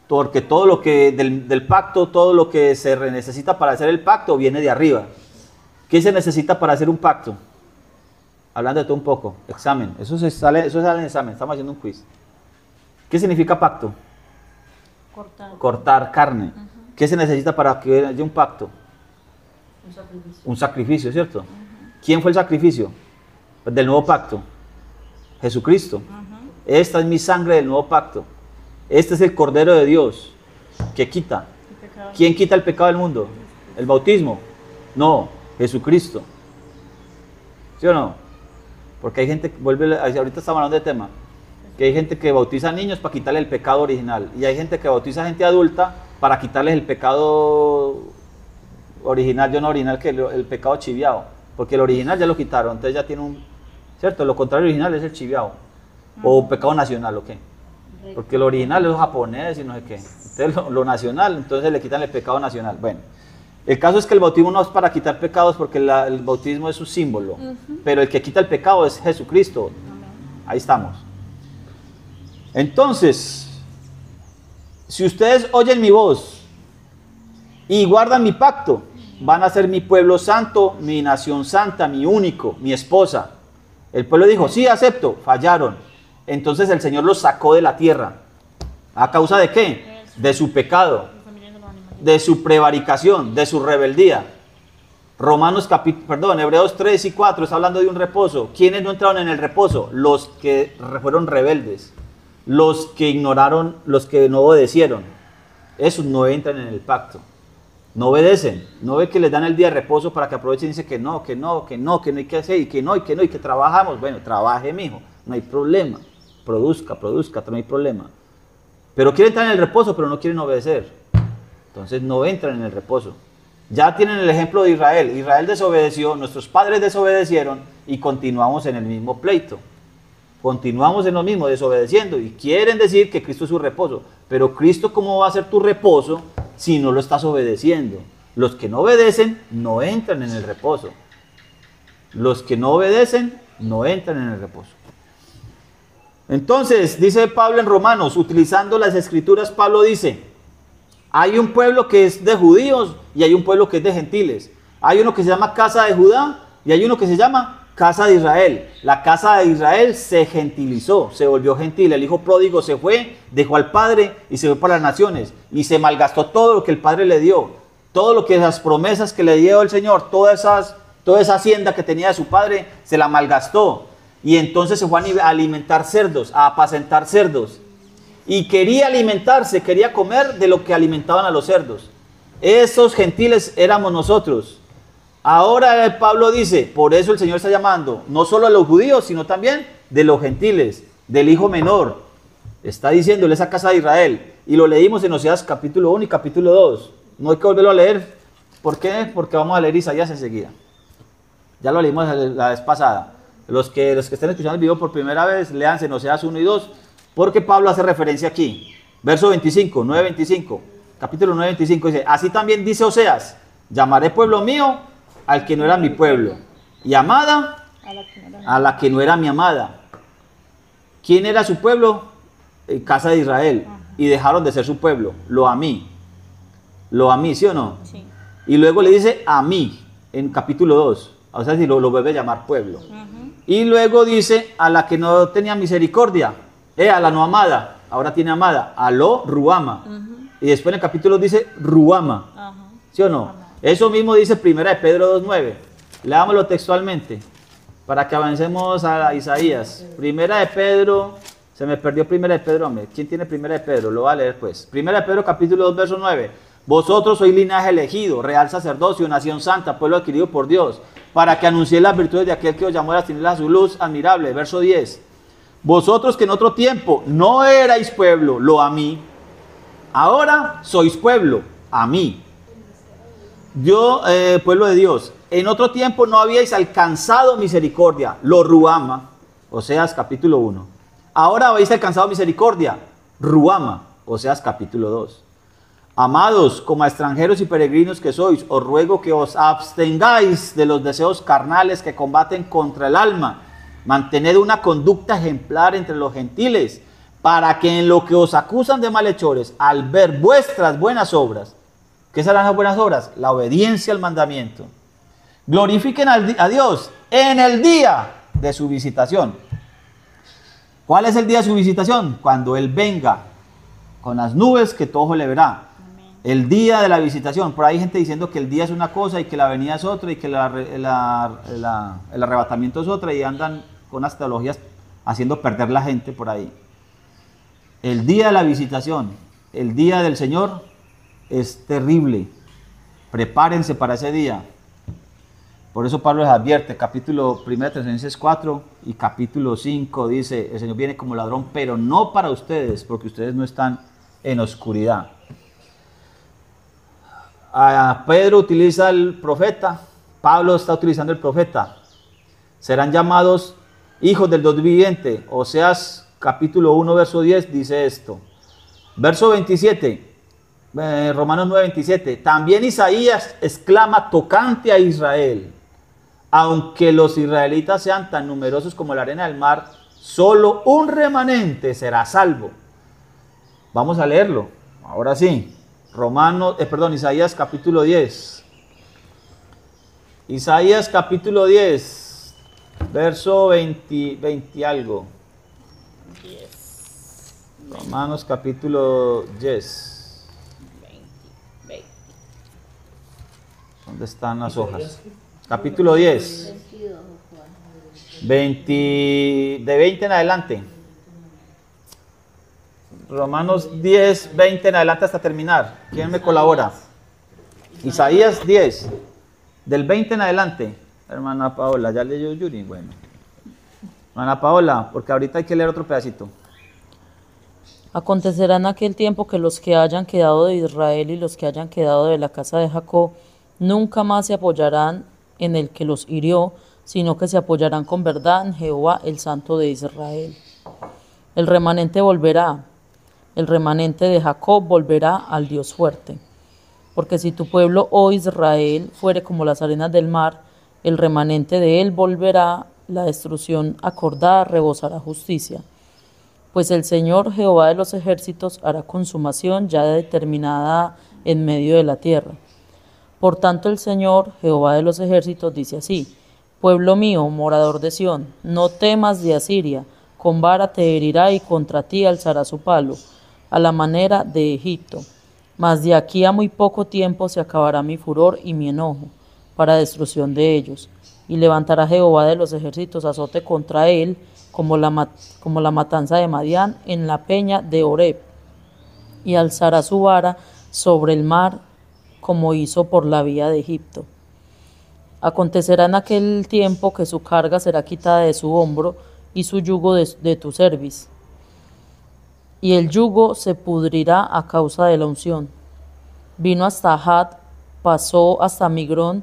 Porque todo lo que del pacto, todo lo que se necesita para hacer el pacto viene de arriba. ¿Qué se necesita para hacer un pacto? Hablando de todo un poco, examen. Eso sale en examen, estamos haciendo un quiz. ¿Qué significa pacto? Cortar carne. ¿Qué se necesita para que haya un pacto? Un sacrificio. Un sacrificio, ¿cierto? ¿Quién fue el sacrificio del nuevo pacto? Jesucristo. Esta es mi sangre del nuevo pacto. Este es el Cordero de Dios que quita. ¿Quién quita el pecado del mundo? ¿El bautismo? No, Jesucristo. ¿Sí o no? Porque hay gente, ahorita estamos hablando de tema, que hay gente que bautiza niños para quitarle el pecado original, y hay gente que bautiza gente adulta para quitarles el pecado original, yo no original, que el pecado chiviado, porque el original ya lo quitaron, entonces ya tiene un, ¿cierto? Lo contrario original es el chiviado, o pecado nacional, ¿o qué? Porque lo original es los japonés y no sé qué, entonces lo nacional, entonces le quitan el pecado nacional. Bueno, el caso es que el bautismo no es para quitar pecados, porque el bautismo es un símbolo, pero el que quita el pecado es Jesucristo. Ahí estamos. Entonces, si ustedes oyen mi voz y guardan mi pacto, van a ser mi pueblo santo, mi nación santa, mi único, mi esposa. El pueblo dijo: sí, acepto. Fallaron. Entonces el Señor los sacó de la tierra. ¿A causa de qué? De su pecado, de su prevaricación, de su rebeldía. Hebreos 3 y 4 está hablando de un reposo. ¿Quiénes no entraron en el reposo? Los que fueron rebeldes, los que ignoraron, los que no obedecieron. Esos no entran en el pacto. No obedecen. No ve que les dan el día de reposo para que aprovechen y dicen que no hay que hacer, y que trabajamos. Bueno, trabaje, mijo, no hay problema. Produzca, no hay problema. Pero quieren entrar en el reposo, pero no quieren obedecer. Entonces no entran en el reposo. Ya tienen el ejemplo de Israel. Israel desobedeció, nuestros padres desobedecieron y continuamos en el mismo pleito. Continuamos en lo mismo, desobedeciendo, y quieren decir que Cristo es su reposo. Pero Cristo, ¿cómo va a ser tu reposo si no lo estás obedeciendo? Los que no obedecen no entran en el reposo. Los que no obedecen no entran en el reposo. Entonces, dice Pablo en Romanos, utilizando las escrituras, Pablo dice: hay un pueblo que es de judíos y hay un pueblo que es de gentiles. Hay uno que se llama casa de Judá y hay uno que se llama casa de Israel. La casa de Israel se gentilizó, se volvió gentil. El hijo pródigo se fue, dejó al padre y se fue para las naciones. Y se malgastó todo lo que el padre le dio. Todo lo que las promesas que le dio el Señor, toda esa hacienda que tenía de su padre, se la malgastó. Y entonces se fue a alimentar cerdos, a apacentar cerdos. Y quería alimentarse, quería comer de lo que alimentaban a los cerdos. Esos gentiles éramos nosotros. Ahora Pablo dice, por eso el Señor está llamando no solo a los judíos, sino también de los gentiles, del hijo menor. Está diciéndole esa casa de Israel. Y lo leímos en Oseas capítulo 1 y capítulo 2. No hay que volverlo a leer. ¿Por qué? Porque vamos a leer Isaías enseguida. Ya lo leímos la vez pasada. Los que estén escuchando el video por primera vez, léanse en Oseas 1 y 2. Porque Pablo hace referencia aquí. Verso 25, 9:25. Capítulo 9:25 dice: así también dice Oseas: llamaré pueblo mío al que no era mi pueblo, y amada a la que no era mi amada. ¿Quién era su pueblo? Casa de Israel. Y dejaron de ser su pueblo. Lo amé, ¿sí o no? Sí. Y luego le dice a mí en capítulo 2. O sea, si lo vuelve a llamar pueblo. Y luego dice: a la que no tenía misericordia, A la no amada, ahora tiene amada, a lo Ruama. Y después en el capítulo dice Ruama. Ajá. ¿Sí o no? Eso mismo dice Primera de Pedro 2.9. Leámoslo textualmente para que avancemos a Isaías. Primera de Pedro, se me perdió Primera de Pedro, hombre. ¿Quién tiene Primera de Pedro? Lo va a leer pues. Primera de Pedro capítulo 2 verso 9. Vosotros sois linaje elegido, real sacerdocio, nación santa, pueblo adquirido por Dios, para que anunciéis las virtudes de aquel que os llamó de las tinieblas a su luz admirable. Verso 10. Vosotros que en otro tiempo no erais pueblo, lo a mí, ahora sois pueblo, a mí. Pueblo de Dios, en otro tiempo no habíais alcanzado misericordia, lo Ruama, Oseas capítulo 1. Ahora habéis alcanzado misericordia, Ruama, Oseas capítulo 2. Amados, como a extranjeros y peregrinos que sois, os ruego que os abstengáis de los deseos carnales que combaten contra el alma. Mantened una conducta ejemplar entre los gentiles, para que en lo que os acusan de malhechores, al ver vuestras buenas obras, ¿qué serán las buenas obras? La obediencia al mandamiento. Glorifiquen a Dios en el día de su visitación. ¿Cuál es el día de su visitación? Cuando Él venga con las nubes que todo ojo le verá. El día de la visitación. Por ahí hay gente diciendo que el día es una cosa y que la venida es otra y que el arrebatamiento es otra y andan con las teologías haciendo perder la gente por ahí. El día de la visitación, el día del Señor es terrible. Prepárense para ese día. Por eso Pablo les advierte, capítulo 1 de Tesalonicenses 4 y capítulo 5 dice, el Señor viene como ladrón, pero no para ustedes, porque ustedes no están en oscuridad. Pedro utiliza el profeta, Pablo está utilizando el profeta. Serán llamados hijos del Dios viviente. Oseas capítulo 1 verso 10 dice esto. Verso 27, Romanos 9, 27. También Isaías exclama tocante a Israel. Aunque los israelitas sean tan numerosos como la arena del mar, solo un remanente será salvo. Vamos a leerlo, ahora sí. Isaías capítulo 10. Isaías capítulo 10, verso 20 algo. Romanos capítulo 10. ¿Dónde están las hojas? Capítulo 10. 20, de 20 en adelante. Romanos 10, 20 en adelante hasta terminar. ¿Quién me colabora? Isaías 10, del 20 en adelante. Hermana Paola, ¿ya leyó Yuri? Bueno. Hermana Paola, porque ahorita hay que leer otro pedacito. Acontecerá en aquel tiempo que los que hayan quedado de Israel y los que hayan quedado de la casa de Jacob nunca más se apoyarán en el que los hirió, sino que se apoyarán con verdad en Jehová, el Santo de Israel. El remanente volverá, el remanente de Jacob volverá al Dios fuerte. Porque si tu pueblo, oh Israel, fuere como las arenas del mar, el remanente de él volverá, la destrucción acordada rebosará justicia. Pues el Señor Jehová de los ejércitos hará consumación ya determinada en medio de la tierra. Por tanto el Señor Jehová de los ejércitos dice así: pueblo mío, morador de Sión, no temas de Asiria, con vara te herirá y contra ti alzará su palo, a la manera de Egipto. Mas de aquí a muy poco tiempo se acabará mi furor y mi enojo, para destrucción de ellos. Y levantará Jehová de los ejércitos azote contra él, como la matanza de Madián en la peña de Oreb. Y alzará su vara sobre el mar, como hizo por la vía de Egipto. Acontecerá en aquel tiempo que su carga será quitada de su hombro, y su yugo de tu cerviz. Y el yugo se pudrirá a causa de la unción. Vino hasta Had, pasó hasta Migrón,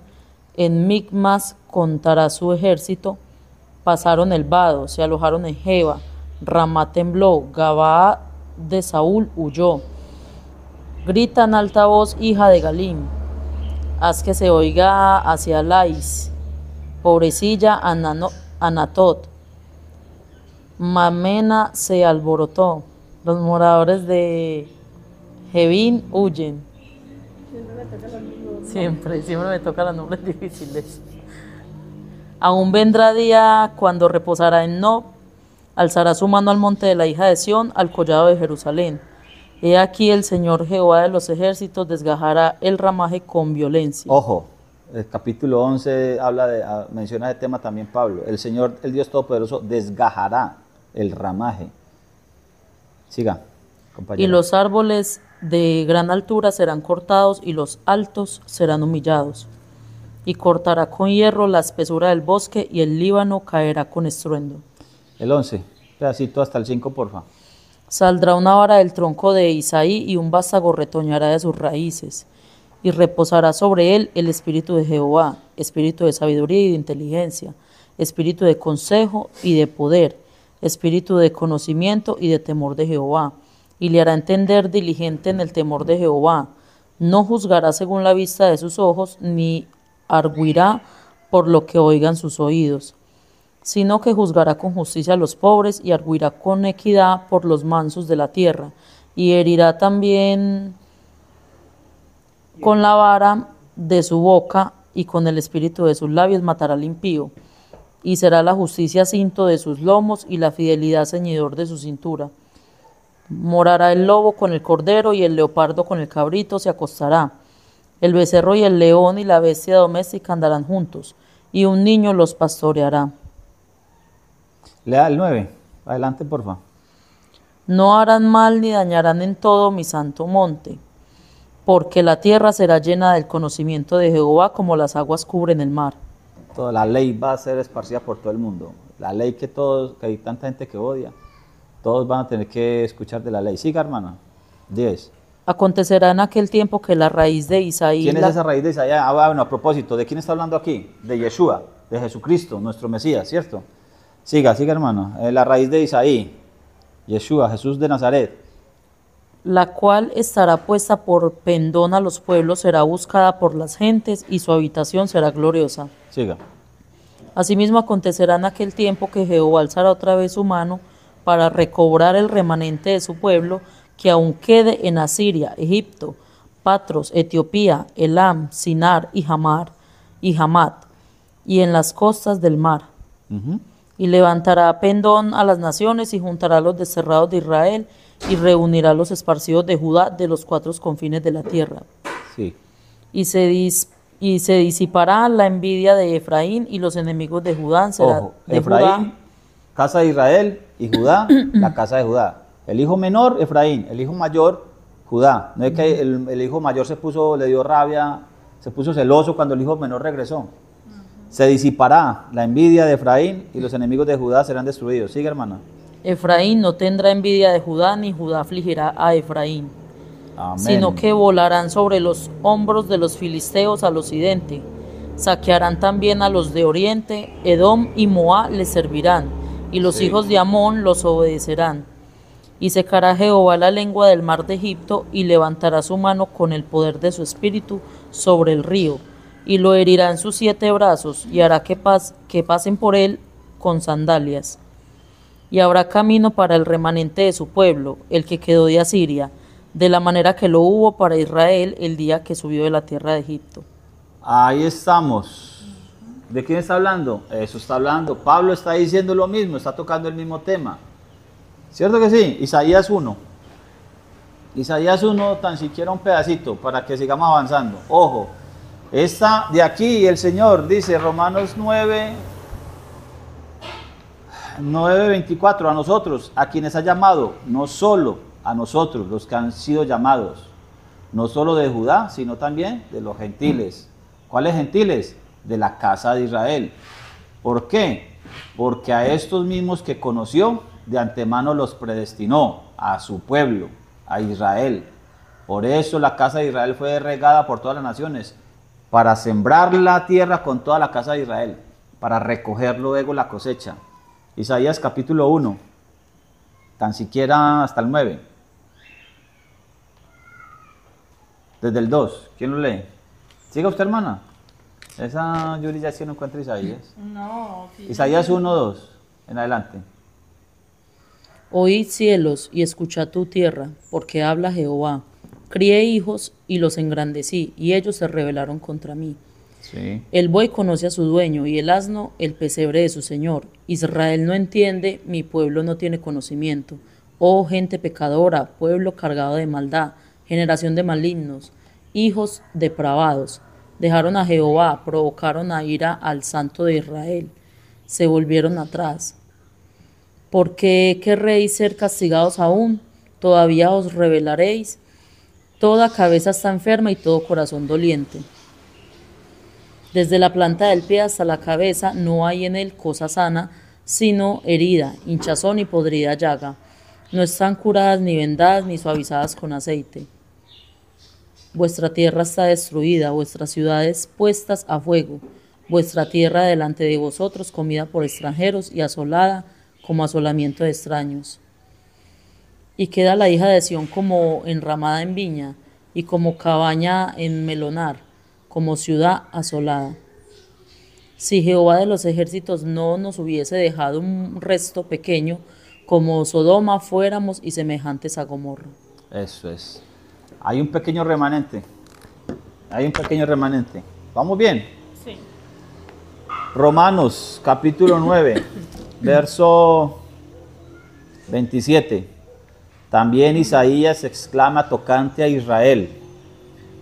en Micmas contará su ejército. Pasaron el vado, se alojaron en Jeba, Ramá tembló, Gabaa de Saúl huyó. Grita en alta voz, hija de Galim, haz que se oiga hacia Lais, pobrecilla Anatot. Mamena se alborotó, los moradores de Jebín huyen. Siempre me tocan los nombres difíciles. Aún vendrá día cuando reposará en Nob, Alzará su mano al monte de la hija de Sión, al collado de Jerusalén. He aquí el Señor Jehová de los ejércitos desgajará el ramaje con violencia. Ojo, el capítulo 11 menciona el tema también Pablo. El Señor, el Dios Todopoderoso, desgajará el ramaje. Siga, compañero. Y los árboles de gran altura serán cortados y los altos serán humillados. Y cortará con hierro la espesura del bosque y el Líbano caerá con estruendo. El 11, pedacito hasta el 5, porfa. Saldrá una vara del tronco de Isaí y un vástago retoñará de sus raíces. Y reposará sobre él el espíritu de Jehová, espíritu de sabiduría y de inteligencia, espíritu de consejo y de poder, espíritu de conocimiento y de temor de Jehová. Y le hará entender diligente en el temor de Jehová. No juzgará según la vista de sus ojos, ni arguirá por lo que oigan sus oídos, sino que juzgará con justicia a los pobres y arguirá con equidad por los mansos de la tierra, y herirá también con la vara de su boca y con el espíritu de sus labios matará al impío, y será la justicia cinto de sus lomos y la fidelidad ceñidor de su cintura. Morará el lobo con el cordero y el leopardo con el cabrito se acostará. El becerro y el león y la bestia doméstica andarán juntos, y un niño los pastoreará. Lea el 9, adelante porfa. No harán mal ni dañarán en todo mi santo monte, porque la tierra será llena del conocimiento de Jehová como las aguas cubren el mar. Toda la ley va a ser esparcida por todo el mundo. La ley que hay tanta gente que odia, todos van a tener que escuchar de la ley. Siga, hermana. 10. Acontecerá en aquel tiempo que la raíz de Isaí... ¿Quién es esa raíz de Isaí? Bueno, a propósito, ¿de quién está hablando aquí? De Yeshua, de Jesucristo, nuestro Mesías, ¿cierto? Siga, hermano. La raíz de Isaí, Yeshua, Jesús de Nazaret. La cual estará puesta por pendón a los pueblos, será buscada por las gentes, y su habitación será gloriosa. Siga. Asimismo acontecerá en aquel tiempo que Jehová alzará otra vez su mano para recobrar el remanente de su pueblo, que aún quede en Asiria, Egipto, Patros, Etiopía, Elam, Sinar y Hamat, y en las costas del mar. Y levantará pendón a las naciones y juntará a los desterrados de Israel y reunirá a los esparcidos de Judá de los cuatro confines de la tierra. Sí. Y se disipará la envidia de Efraín y los enemigos de Judá será Ojo, de Efraín, Judá. casa de Israel, y Judá, la casa de Judá. El hijo menor, Efraín, el hijo mayor, Judá. No es que el hijo mayor le dio rabia, se puso celoso cuando el hijo menor regresó. Se disipará la envidia de Efraín y los enemigos de Judá serán destruidos. Sigue, hermana. Efraín no tendrá envidia de Judá, ni Judá afligirá a Efraín, Amén. sino que volarán sobre los hombros de los filisteos al occidente. Saquearán también a los de oriente, Edom y Moab les servirán, y los hijos de Amón los obedecerán. Y secará Jehová la lengua del mar de Egipto, y levantará su mano con el poder de su espíritu sobre el río, y lo herirá en sus 7 brazos, y hará que pasen por él con sandalias. Y habrá camino para el remanente de su pueblo, el que quedó de Asiria, de la manera que lo hubo para Israel el día que subió de la tierra de Egipto. Ahí estamos. ¿De quién está hablando? Eso está hablando. Pablo está diciendo lo mismo, está tocando el mismo tema. ¿Cierto que sí? Isaías 1. Isaías 1, tan siquiera un pedacito, para que sigamos avanzando. Ojo, esta de aquí el Señor dice, Romanos 9:24, a nosotros, a quienes ha llamado, no solo a nosotros, los que han sido llamados, no solo de Judá, sino también de los gentiles. ¿Cuáles gentiles? De la casa de Israel. ¿Por qué? Porque a estos mismos que conoció, de antemano los predestinó, a su pueblo, a Israel. Por eso la casa de Israel fue regada por todas las naciones, para sembrar la tierra con toda la casa de Israel, para recoger luego la cosecha. Isaías capítulo 1, tan siquiera hasta el 9. Desde el 2, ¿quién lo lee? Siga usted, hermana. Esa Yuri ya sí no encuentra Isaías. No, sí. Isaías 1, 2, en adelante. Oíd cielos y escuchad tu tierra, porque habla Jehová. Crié hijos y los engrandecí, y ellos se rebelaron contra mí. Sí. El buey conoce a su dueño y el asno el pesebre de su señor. Israel no entiende, mi pueblo no tiene conocimiento. Oh gente pecadora, pueblo cargado de maldad, generación de malignos, hijos depravados. Dejaron a Jehová, provocaron a ira al Santo de Israel. Se volvieron atrás. ¿Por qué querréis ser castigados aún? Todavía os rebelaréis. Toda cabeza está enferma y todo corazón doliente. Desde la planta del pie hasta la cabeza no hay en él cosa sana, sino herida, hinchazón y podrida llaga. No están curadas ni vendadas ni suavizadas con aceite. Vuestra tierra está destruida, vuestras ciudades puestas a fuego, vuestra tierra delante de vosotros comida por extranjeros y asolada como asolamiento de extraños. Y queda la hija de Sión como enramada en viña y como cabaña en melonar, como ciudad asolada. Si Jehová de los ejércitos no nos hubiese dejado un resto pequeño, como Sodoma fuéramos y semejantes a Gomorra. Eso es. Hay un pequeño remanente. Hay un pequeño remanente. ¿Vamos bien? Sí. Romanos capítulo 9, verso 27. También Isaías exclama tocante a Israel: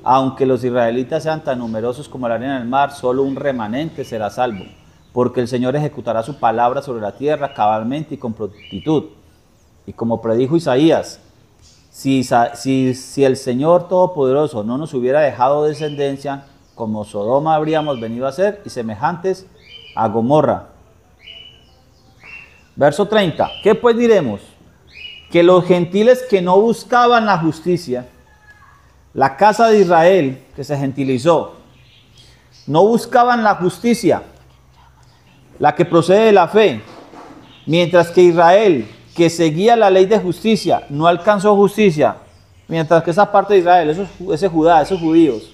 aunque los israelitas sean tan numerosos como la arena del mar, solo un remanente será salvo, porque el Señor ejecutará su palabra sobre la tierra cabalmente y con prontitud. Y como predijo Isaías, si el Señor Todopoderoso no nos hubiera dejado descendencia, como Sodoma habríamos venido a ser y semejantes a Gomorra. Verso 30. ¿Qué pues diremos? Que los gentiles que no buscaban la justicia, la casa de Israel que se gentilizó, no buscaban la justicia, la que procede de la fe, mientras que Israel, que seguía la ley de justicia, no alcanzó justicia, mientras que esa parte de Israel, ese Judá, esos judíos,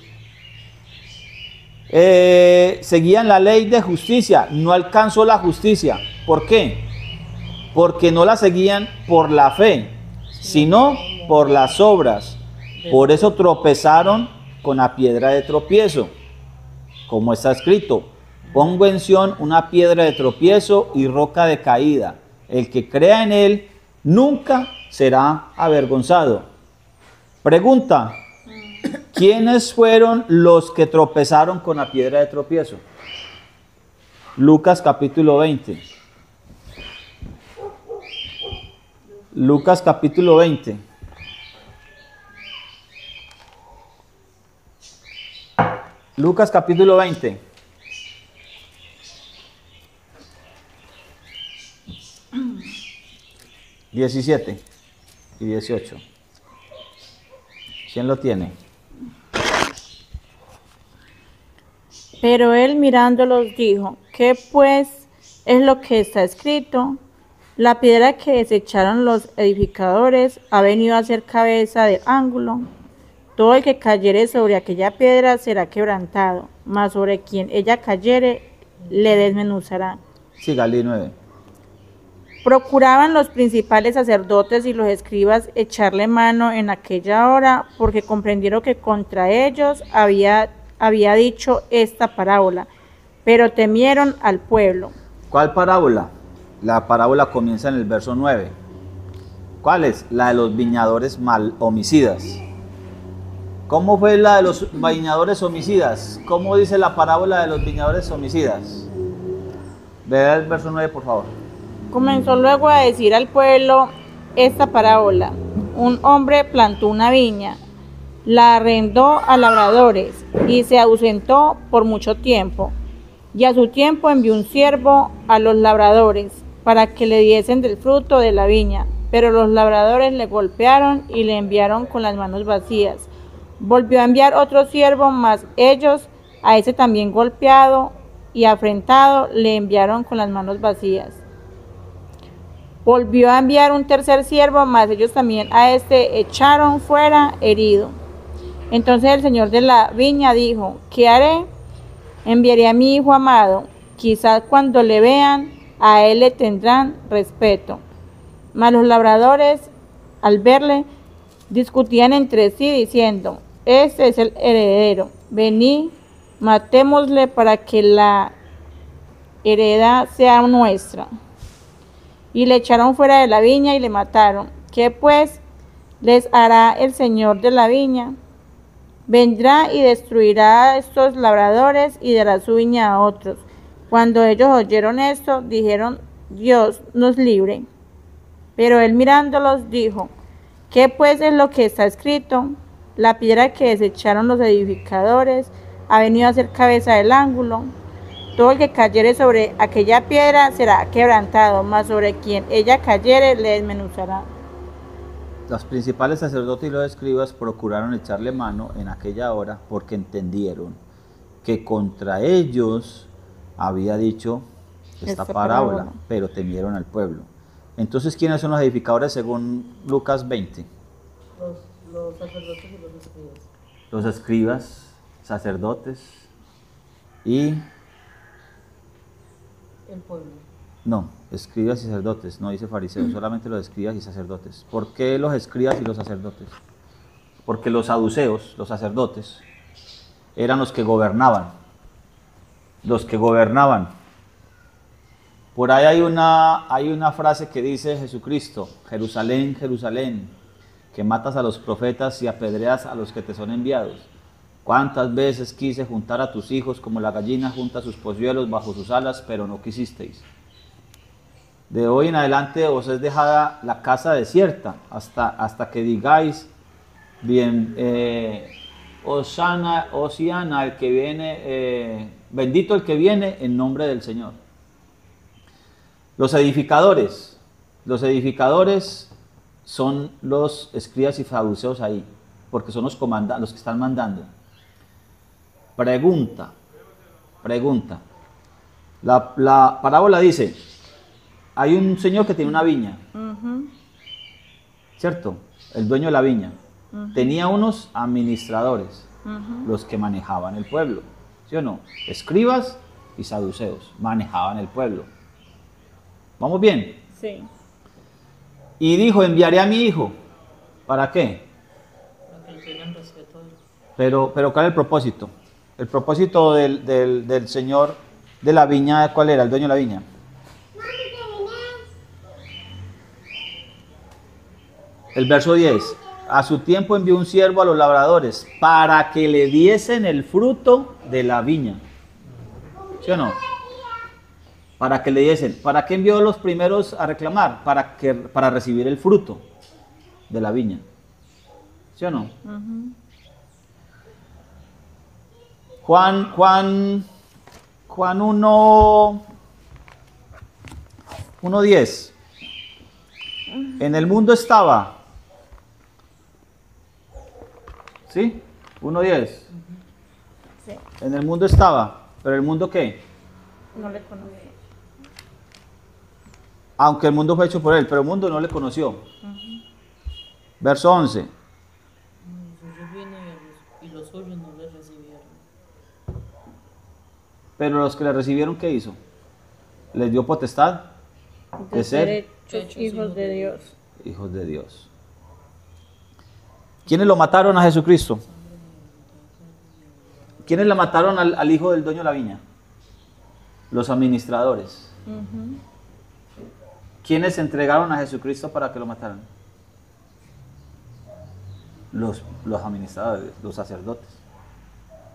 seguían la ley de justicia, no alcanzó la justicia. ¿Por qué? Porque no la seguían por la fe, sino por las obras. Por eso tropezaron con la piedra de tropiezo, como está escrito: pongo en Sión una piedra de tropiezo y roca de caída. El que crea en él nunca será avergonzado. Pregunta: ¿quiénes fueron los que tropezaron con la piedra de tropiezo? Lucas capítulo 20. Lucas capítulo 20. Lucas capítulo 20. (17 y 18). ¿Quién lo tiene? Pero él mirándolos dijo: ¿qué pues es lo que está escrito? La piedra que desecharon los edificadores ha venido a ser cabeza de ángulo. Todo el que cayere sobre aquella piedra será quebrantado, mas sobre quien ella cayere le desmenuzará. Sí, Galí 9. Procuraban los principales sacerdotes y los escribas echarle mano en aquella hora, porque comprendieron que contra ellos había dicho esta parábola, pero temieron al pueblo. ¿Cuál parábola? La parábola comienza en el verso 9. ¿Cuál es? La de los viñadores homicidas. ¿Cómo fue la de los viñadores homicidas? ¿Cómo dice la parábola de los viñadores homicidas? Vea el verso 9, por favor. Comenzó luego a decir al pueblo esta parábola: un hombre plantó una viña, la arrendó a labradores y se ausentó por mucho tiempo. Y a su tiempo envió un siervo a los labradores para que le diesen del fruto de la viña, pero los labradores le golpearon y le enviaron con las manos vacías. Volvió a enviar otro siervo, mas ellos, a ese también golpeado y afrentado, le enviaron con las manos vacías. Volvió a enviar un tercer siervo, mas ellos también a este echaron fuera herido. Entonces el señor de la viña dijo: ¿qué haré? Enviaré a mi hijo amado, quizás cuando le vean, a él le tendrán respeto. Mas los labradores, al verle, discutían entre sí diciendo: este es el heredero, venid matémosle para que la heredad sea nuestra. Y le echaron fuera de la viña y le mataron. ¿Qué pues les hará el señor de la viña? Vendrá y destruirá a estos labradores y dará su viña a otros. Cuando ellos oyeron esto, dijeron: Dios nos libre. Pero él mirándolos dijo: ¿Qué pues es lo que está escrito? La piedra que desecharon los edificadores ha venido a ser cabeza del ángulo. Todo el que cayere sobre aquella piedra será quebrantado, mas sobre quien ella cayere le desmenuzará. Los principales sacerdotes y los escribas procuraron echarle mano en aquella hora, porque entendieron que contra ellos había dicho esta parábola, pero temieron al pueblo. Entonces, ¿quiénes son los edificadores según Lucas 20? Los sacerdotes y los escribas. Los escribas, sacerdotes y... El pueblo. No, escribas y sacerdotes, no dice fariseos, solamente los escribas y sacerdotes. ¿Por qué los escribas y los sacerdotes? Porque los saduceos, los sacerdotes, eran los que gobernaban. Los que gobernaban. Por ahí hay una frase que dice Jesucristo: Jerusalén, Jerusalén, que matas a los profetas y apedreas a los que te son enviados. ¿Cuántas veces quise juntar a tus hijos como la gallina junta sus polluelos bajo sus alas, pero no quisisteis? De hoy en adelante os es dejada la casa desierta, hasta que digáis: bien, Hosiana, el que viene, bendito el que viene en nombre del Señor. Los edificadores son los escribas y saduceos ahí, porque son los que están mandando. Pregunta. La parábola dice: hay un señor que tiene una viña, ¿cierto? El dueño de la viña. Tenía unos administradores, los que manejaban el pueblo, ¿sí o no? Escribas y saduceos manejaban el pueblo. ¿Vamos bien? Sí. Y dijo: enviaré a mi hijo. ¿Para qué? Para que le tengan respeto a él. Pero ¿cuál es el propósito? El propósito del señor de la viña, ¿cuál era? El dueño de la viña. El verso 10. A su tiempo envió un siervo a los labradores para que le diesen el fruto de la viña. ¿Sí o no? Para que le diesen. ¿Para qué envió los primeros a reclamar? Para recibir el fruto de la viña. ¿Sí o no? Juan 1:10. En el mundo estaba. ¿Sí? 1:10. Sí. En el mundo estaba. ¿Pero el mundo qué? No le conocí. Aunque el mundo fue hecho por él, pero el mundo no le conoció. Verso 11. Jesús vino y los suyos no le recibieron. Pero los que le recibieron, ¿qué hizo? Les dio potestad de ser Hechos hijos de Dios. hijos de Dios. ¿Quiénes lo mataron a Jesucristo? ¿Quiénes le mataron al hijo del dueño de la viña? Los administradores. ¿Quiénes entregaron a Jesucristo para que lo mataran? Los administradores, los sacerdotes,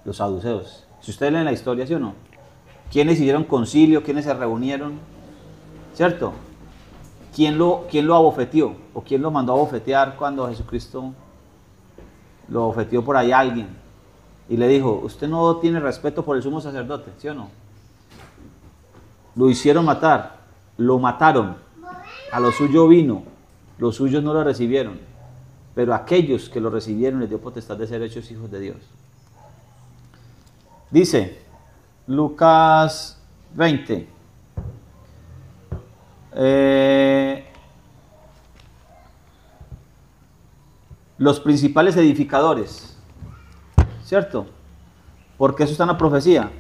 los saduceos. Si ustedes leen la historia, ¿sí o no? ¿Quiénes hicieron concilio? ¿Quiénes se reunieron? ¿Cierto? ¿Quién lo abofeteó? ¿O quién lo mandó a abofetear cuando Jesucristo lo abofeteó por ahí a alguien? Y le dijo: usted no tiene respeto por el sumo sacerdote, ¿sí o no? Lo hicieron matar, lo mataron, a lo suyo vino, los suyos no lo recibieron, pero aquellos que lo recibieron les dio potestad de ser hechos hijos de Dios. Dice Lucas 20. Los principales edificadores, ¿cierto? Porque eso está en la profecía.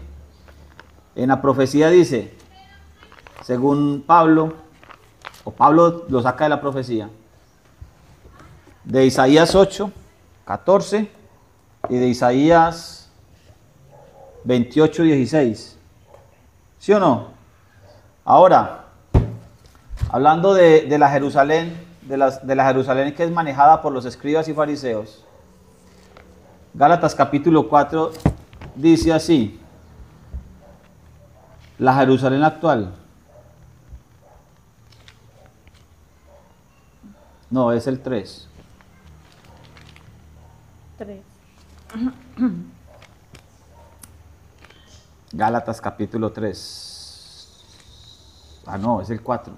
En la profecía dice, según Pablo, o Pablo lo saca de la profecía, de Isaías 8, 14 y de Isaías 28, 16. ¿Sí o no? Ahora, hablando de la Jerusalén, de la Jerusalén que es manejada por los escribas y fariseos, Gálatas capítulo 4 dice así, la Jerusalén actual. No, es el 3. 3. Gálatas capítulo 3. Ah, no, es el 4.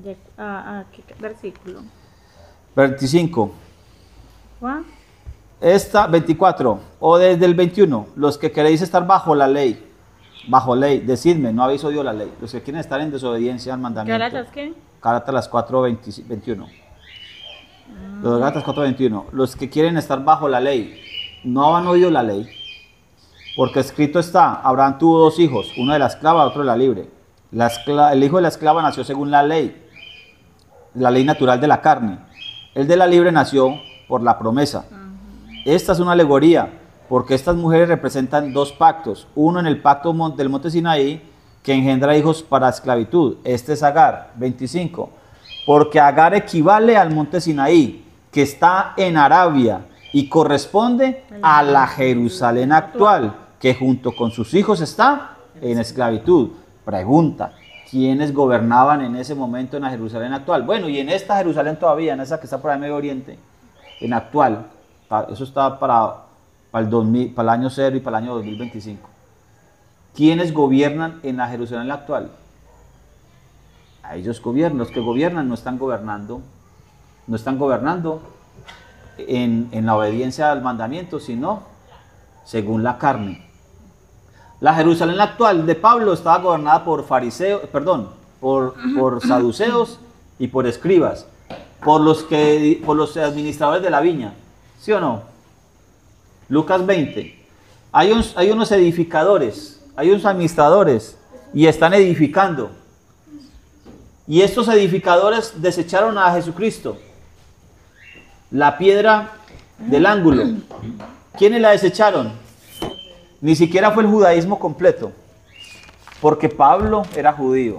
¿Qué versículo? 25. ¿Juan? 24. O desde el 21. Los que queréis estar bajo la ley. Bajo ley. Decidme, no habéis oído la ley. Los que quieren estar en desobediencia al mandamiento. ¿Gálatas qué? Gálatas 4, 21. Los Gálatas 4, 21. Los que quieren estar bajo la ley. No han oído la ley. Porque escrito está, Abraham tuvo 2 hijos, uno de la esclava, otro de la libre. El hijo de la esclava nació según la ley natural de la carne. El de la libre nació por la promesa. Esta es una alegoría, porque estas mujeres representan 2 pactos. Uno en el pacto del monte Sinaí, que engendra hijos para esclavitud. Este es Agar, 25. Porque Agar equivale al monte Sinaí, que está en Arabia, y corresponde a la Jerusalén actual, que junto con sus hijos está en esclavitud. Pregunta, ¿quiénes gobernaban en ese momento en la Jerusalén actual? Bueno, y en esta Jerusalén todavía, en esa que está por ahí en Medio Oriente, en actual, eso está para el año 0 y para el año 2025. ¿Quiénes gobiernan en la Jerusalén actual? A ellos gobiernan, los que gobiernan no están gobernando en la obediencia al mandamiento, sino según la carne. La Jerusalén actual de Pablo estaba gobernada por por saduceos y por escribas, por los administradores de la viña, ¿sí o no? Lucas 20. Hay unos edificadores, hay unos administradores y están edificando. Y estos edificadores desecharon a Jesucristo, la piedra del ángulo. ¿Quiénes la desecharon? Ni siquiera fue el judaísmo completo, porque Pablo era judío,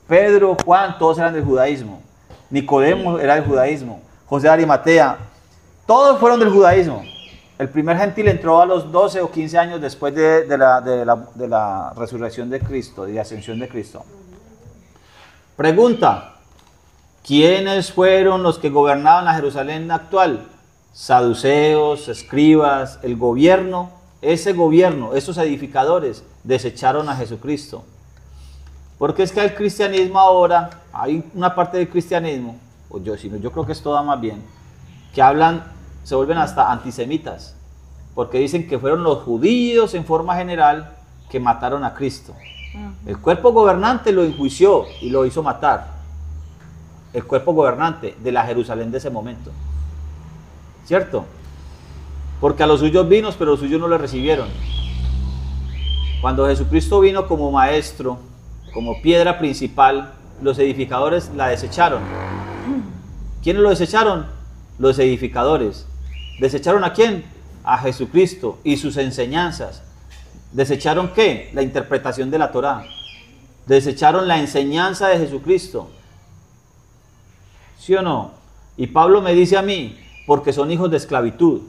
Pedro, Juan, todos eran del judaísmo, Nicodemo era del judaísmo, José de Arimatea, todos fueron del judaísmo. El primer gentil entró a los 12 o 15 años después de la resurrección de Cristo y de ascensión de Cristo. Pregunta, ¿quiénes fueron los que gobernaban la Jerusalén actual? Saduceos, escribas, el gobierno. Ese gobierno, esos edificadores, desecharon a Jesucristo. Porque es que el cristianismo ahora, hay una parte del cristianismo, yo creo que es toda más bien, que se vuelven hasta antisemitas, porque dicen que fueron los judíos en forma general que mataron a Cristo. El cuerpo gobernante lo enjuició y lo hizo matar. El cuerpo gobernante de la Jerusalén de ese momento. ¿Cierto? Porque a los suyos vino, pero los suyos no le recibieron. Cuando Jesucristo vino como maestro, como piedra principal, los edificadores la desecharon. ¿Quiénes lo desecharon? Los edificadores. ¿Desecharon a quién? A Jesucristo y sus enseñanzas. ¿Desecharon qué? La interpretación de la Torá. Desecharon la enseñanza de Jesucristo. ¿Sí o no? Y Pablo me dice a mí, porque son hijos de esclavitud.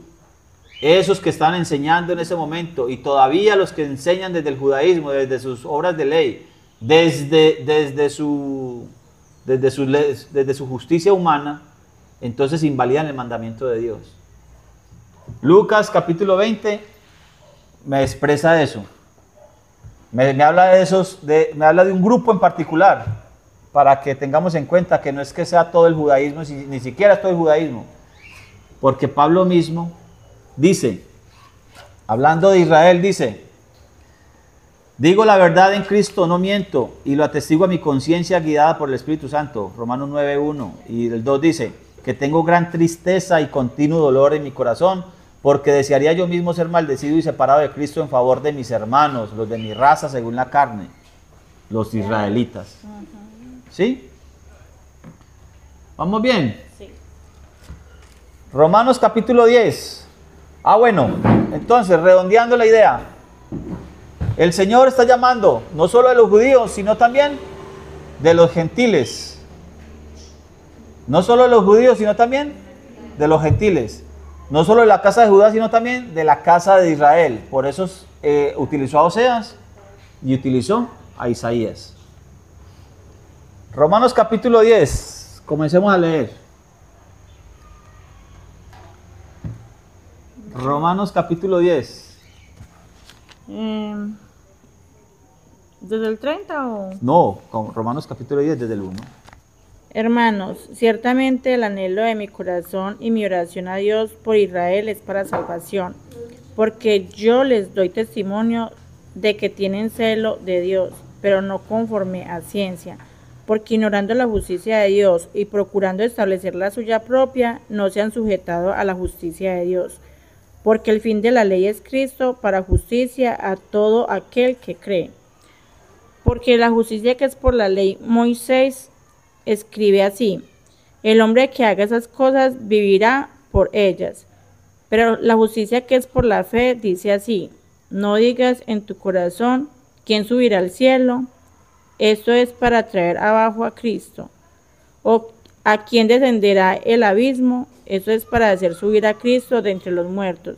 Esos que están enseñando en ese momento y todavía los que enseñan desde el judaísmo, desde sus obras de ley, desde su justicia humana, entonces invalidan el mandamiento de Dios. Lucas capítulo 20 me expresa eso. Me habla me habla de un grupo en particular, para que tengamos en cuenta que no es que sea todo el judaísmo, ni siquiera es todo el judaísmo, porque Pablo mismo dice, hablando de Israel, dice: digo la verdad en Cristo, no miento, y lo atestigo a mi conciencia guiada por el Espíritu Santo. Romanos 9:1. Y el 2 dice que tengo gran tristeza y continuo dolor en mi corazón, porque desearía yo mismo ser maldecido y separado de Cristo en favor de mis hermanos, los de mi raza según la carne, los israelitas. ¿Sí? ¿Vamos bien? Sí. Romanos capítulo 10. Bueno, entonces, redondeando la idea. El Señor está llamando no solo de los judíos, sino también de los gentiles. No solo de los judíos, sino también de los gentiles. No solo de la casa de Judá, sino también de la casa de Israel. Por eso utilizó a Oseas y utilizó a Isaías. Romanos capítulo 10. Comencemos a leer. Romanos capítulo 10. ¿Desde el 30 o...? No, Romanos capítulo 10 desde el 1. Hermanos, ciertamente el anhelo de mi corazón y mi oración a Dios por Israel es para salvación, porque yo les doy testimonio de que tienen celo de Dios, pero no conforme a ciencia, porque ignorando la justicia de Dios y procurando establecer la suya propia, no se han sujetado a la justicia de Dios, porque el fin de la ley es Cristo para justicia a todo aquel que cree. Porque la justicia que es por la ley, Moisés escribe así: el hombre que haga esas cosas vivirá por ellas. Pero la justicia que es por la fe dice así: no digas en tu corazón, ¿quién subirá al cielo? Esto es para traer abajo a Cristo. ¿O a quién descenderá el abismo? Eso es para hacer subir a Cristo de entre los muertos.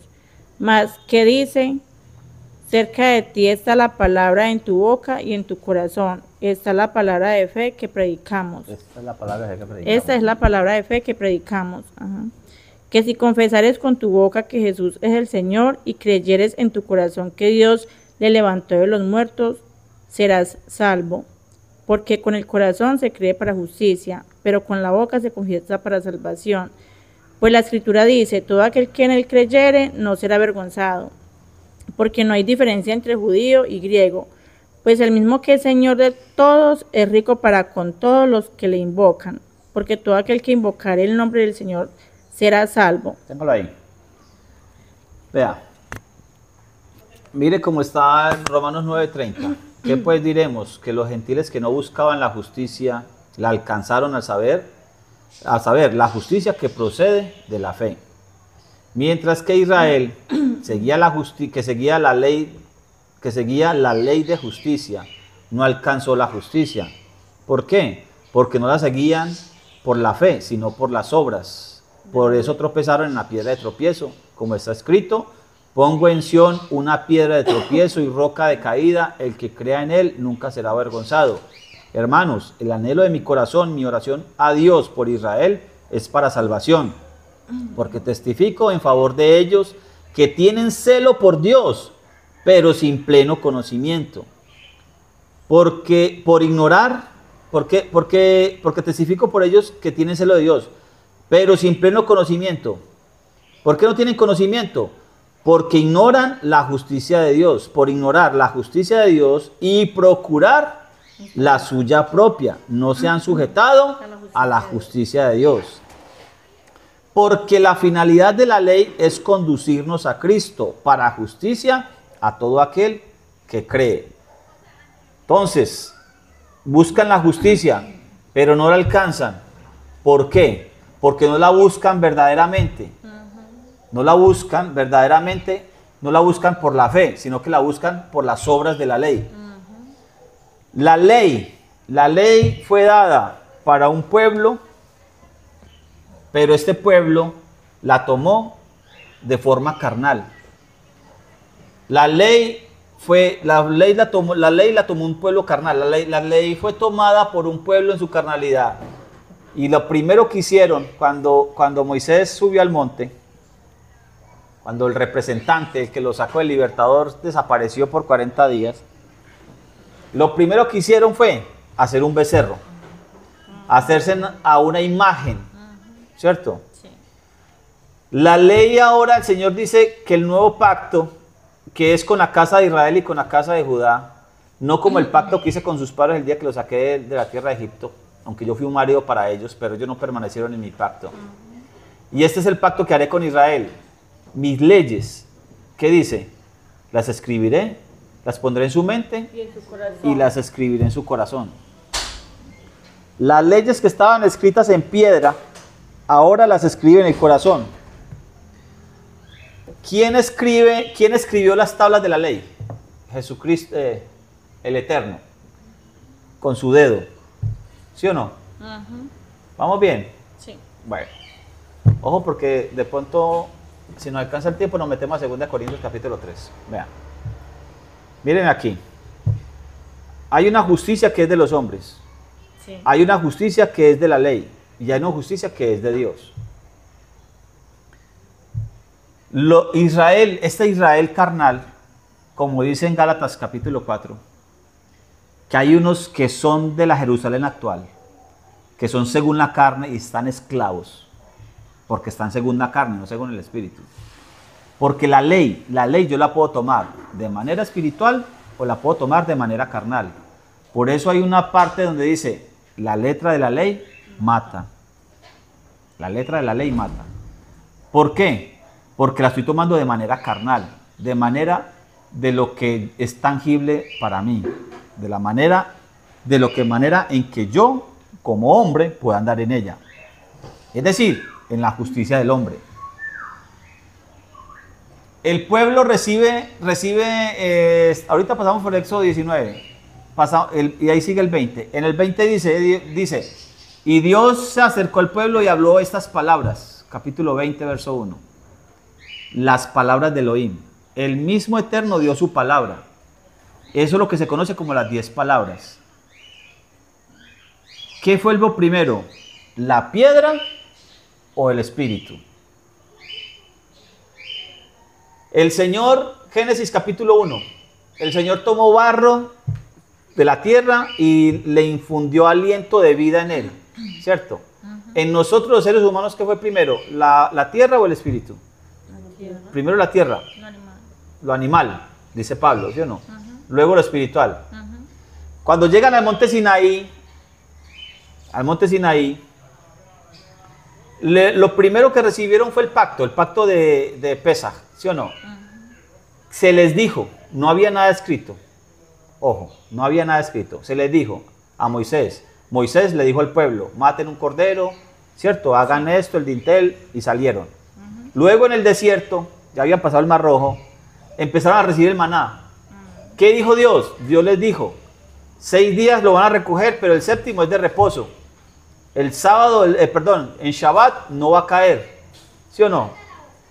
Mas, ¿qué dice? Cerca de ti está la palabra en tu boca y en tu corazón. Está la palabra de fe que predicamos. Esta es la palabra de fe que predicamos. Esta es la palabra de fe que predicamos. Ajá. Que si confesares con tu boca que Jesús es el Señor y creyeres en tu corazón que Dios le levantó de los muertos, serás salvo. Porque con el corazón se cree para justicia, pero con la boca se confiesa para salvación. Pues la Escritura dice: todo aquel que en él creyere no será avergonzado. Porque no hay diferencia entre judío y griego, pues el mismo que es Señor de todos es rico para con todos los que le invocan, porque todo aquel que invocare el nombre del Señor será salvo. Téngalo ahí. Vea. Mire cómo está en Romanos 9:30. ¿Qué pues diremos? Que los gentiles que no buscaban la justicia la alcanzaron a saber la justicia que procede de la fe. Mientras que Israel seguía la ley de justicia, no alcanzó la justicia. ¿Por qué? Porque no la seguían por la fe, sino por las obras. Por eso tropezaron en la piedra de tropiezo, como está escrito: pongo en Sión una piedra de tropiezo y roca de caída, el que crea en él nunca será avergonzado. Hermanos, el anhelo de mi corazón, mi oración a Dios por Israel es para salvación, porque testifico en favor de ellos que tienen celo por Dios, pero sin pleno conocimiento. Porque testifico por ellos que tienen celo de Dios, pero sin pleno conocimiento. ¿Por qué no tienen conocimiento? Porque ignoran la justicia de Dios, por ignorar la justicia de Dios y procurar la suya propia. No se han sujetado a la justicia de Dios. Porque la finalidad de la ley es conducirnos a Cristo para justicia a todo aquel que cree. Entonces, buscan la justicia, pero no la alcanzan. ¿Por qué? Porque no la buscan verdaderamente. No la buscan verdaderamente, no la buscan por la fe, sino que la buscan por las obras de la ley. La ley fue dada para un pueblo, pero este pueblo la tomó de forma carnal. La ley la tomó un pueblo carnal. La ley fue tomada por un pueblo en su carnalidad. Y lo primero que hicieron cuando Moisés subió al monte, cuando el representante, el que lo sacó, el libertador, desapareció por 40 días, lo primero que hicieron fue hacer un becerro, hacerse a una imagen, ¿cierto? Sí. La ley ahora, el Señor dice que el nuevo pacto, que es con la casa de Israel y con la casa de Judá, no como el pacto que hice con sus padres el día que los saqué de la tierra de Egipto, aunque yo fui un marido para ellos, pero ellos no permanecieron en mi pacto. Y este es el pacto que haré con Israel. Mis leyes, ¿qué dice? Las escribiré, las pondré en su mente y las escribiré en su corazón. Las leyes que estaban escritas en piedra, ahora las escribe en el corazón. ¿Quién escribió las tablas de la ley? Jesucristo, el Eterno, con su dedo. ¿Sí o no? ¿Vamos bien? Sí. Bueno, ojo porque de pronto, si nos alcanza el tiempo, nos metemos a 2 Corintios capítulo 3. Vean. Miren aquí. Hay una justicia que es de los hombres. Sí. Hay una justicia que es de la ley. Y hay una justicia que es de Dios. Este Israel carnal, como dice en Gálatas capítulo 4, que hay unos que son de la Jerusalén actual, que son según la carne y están esclavos, porque están según la carne, no según el espíritu. Porque la ley yo la puedo tomar de manera espiritual o la puedo tomar de manera carnal. Por eso hay una parte donde dice, la letra de la ley mata. La letra de la ley mata. ¿Por qué? Porque la estoy tomando de manera carnal, de manera de lo que es tangible para mí, de la manera en que yo, como hombre, pueda andar en ella. Es decir, en la justicia del hombre. El pueblo recibe ahorita pasamos por el Éxodo 19, y ahí sigue el 20. En el 20 dice, y Dios se acercó al pueblo y habló estas palabras, capítulo 20, verso 1. Las palabras de Elohim. El mismo Eterno dio su palabra. Eso es lo que se conoce como las 10 palabras. ¿Qué fue lo primero? ¿La piedra o el espíritu? El Señor, Génesis capítulo 1, el Señor tomó barro de la tierra y le infundió aliento de vida en él, ¿cierto? En nosotros los seres humanos, ¿qué fue primero? ¿La tierra o el espíritu? Primero la tierra, lo animal, dice Pablo, ¿sí o no? Luego lo espiritual. Cuando llegan al monte Sinaí, lo primero que recibieron fue el pacto de Pesaj, ¿sí o no? Se les dijo, no había nada escrito, ojo, no había nada escrito, se les dijo a Moisés le dijo al pueblo, maten un cordero, ¿cierto? Hagan esto, el dintel, y salieron. Luego en el desierto, ya habían pasado el Mar Rojo, empezaron a recibir el maná. ¿Qué dijo Dios? Dios les dijo, 6 días lo van a recoger, pero el 7º es de reposo. El sábado, en Shabbat no va a caer, ¿sí o no?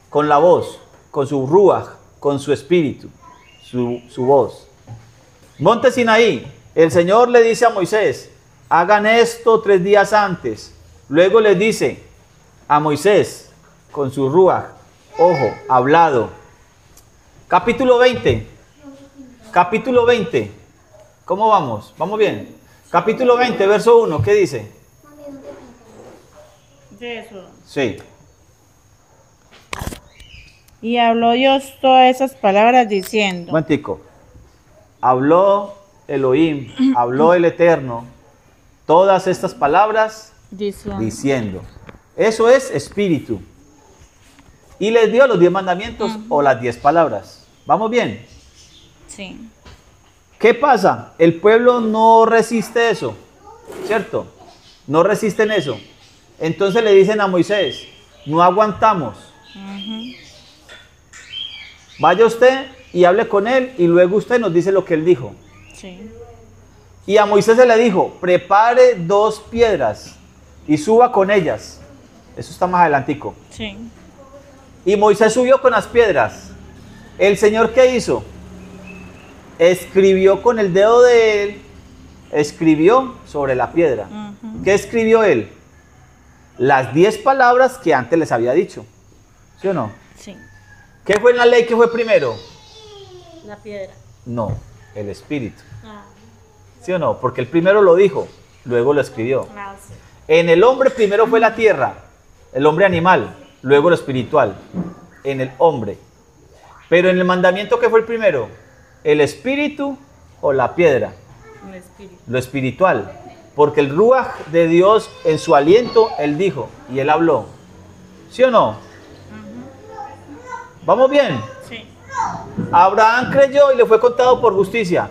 Con la voz, con su ruaj, con su espíritu, su voz. Monte Sinaí, el Señor le dice a Moisés, hagan esto 3 días antes. Luego le dice a Moisés, con su ruaj, ojo, hablado. Capítulo 20, ¿cómo vamos? ¿Vamos bien? Capítulo 20, verso 1, ¿qué dice? De eso. Sí. Y habló Dios todas esas palabras diciendo. Un momentico. Habló Elohim, habló el Eterno, todas estas palabras diciendo. Eso es espíritu. Y les dio los 10 mandamientos o las 10 palabras. ¿Vamos bien? Sí. ¿Qué pasa? El pueblo no resiste eso, ¿cierto? No resisten eso. Entonces le dicen a Moisés, no aguantamos. Vaya usted y hable con él y luego usted nos dice lo que él dijo. Sí. Y a Moisés se le dijo, prepare 2 piedras y suba con ellas. Eso está más adelantico. Sí. Y Moisés subió con las piedras. ¿El Señor qué hizo? Escribió con el dedo de él, escribió sobre la piedra. ¿Qué escribió él? Las 10 palabras que antes les había dicho. ¿Sí o no? Sí. ¿Qué fue en la ley que fue primero? La piedra. No, el espíritu. ¿Sí o no? Porque el primero lo dijo, luego lo escribió. Sí. En el hombre primero fue la tierra, el hombre animal, luego lo espiritual, en el hombre. Pero en el mandamiento, ¿qué fue el primero? ¿El espíritu o la piedra? El espíritu. Lo espiritual. Porque el ruaj de Dios en su aliento, él dijo y él habló. ¿Sí o no? ¿Vamos bien? Sí. Abraham creyó y le fue contado por justicia.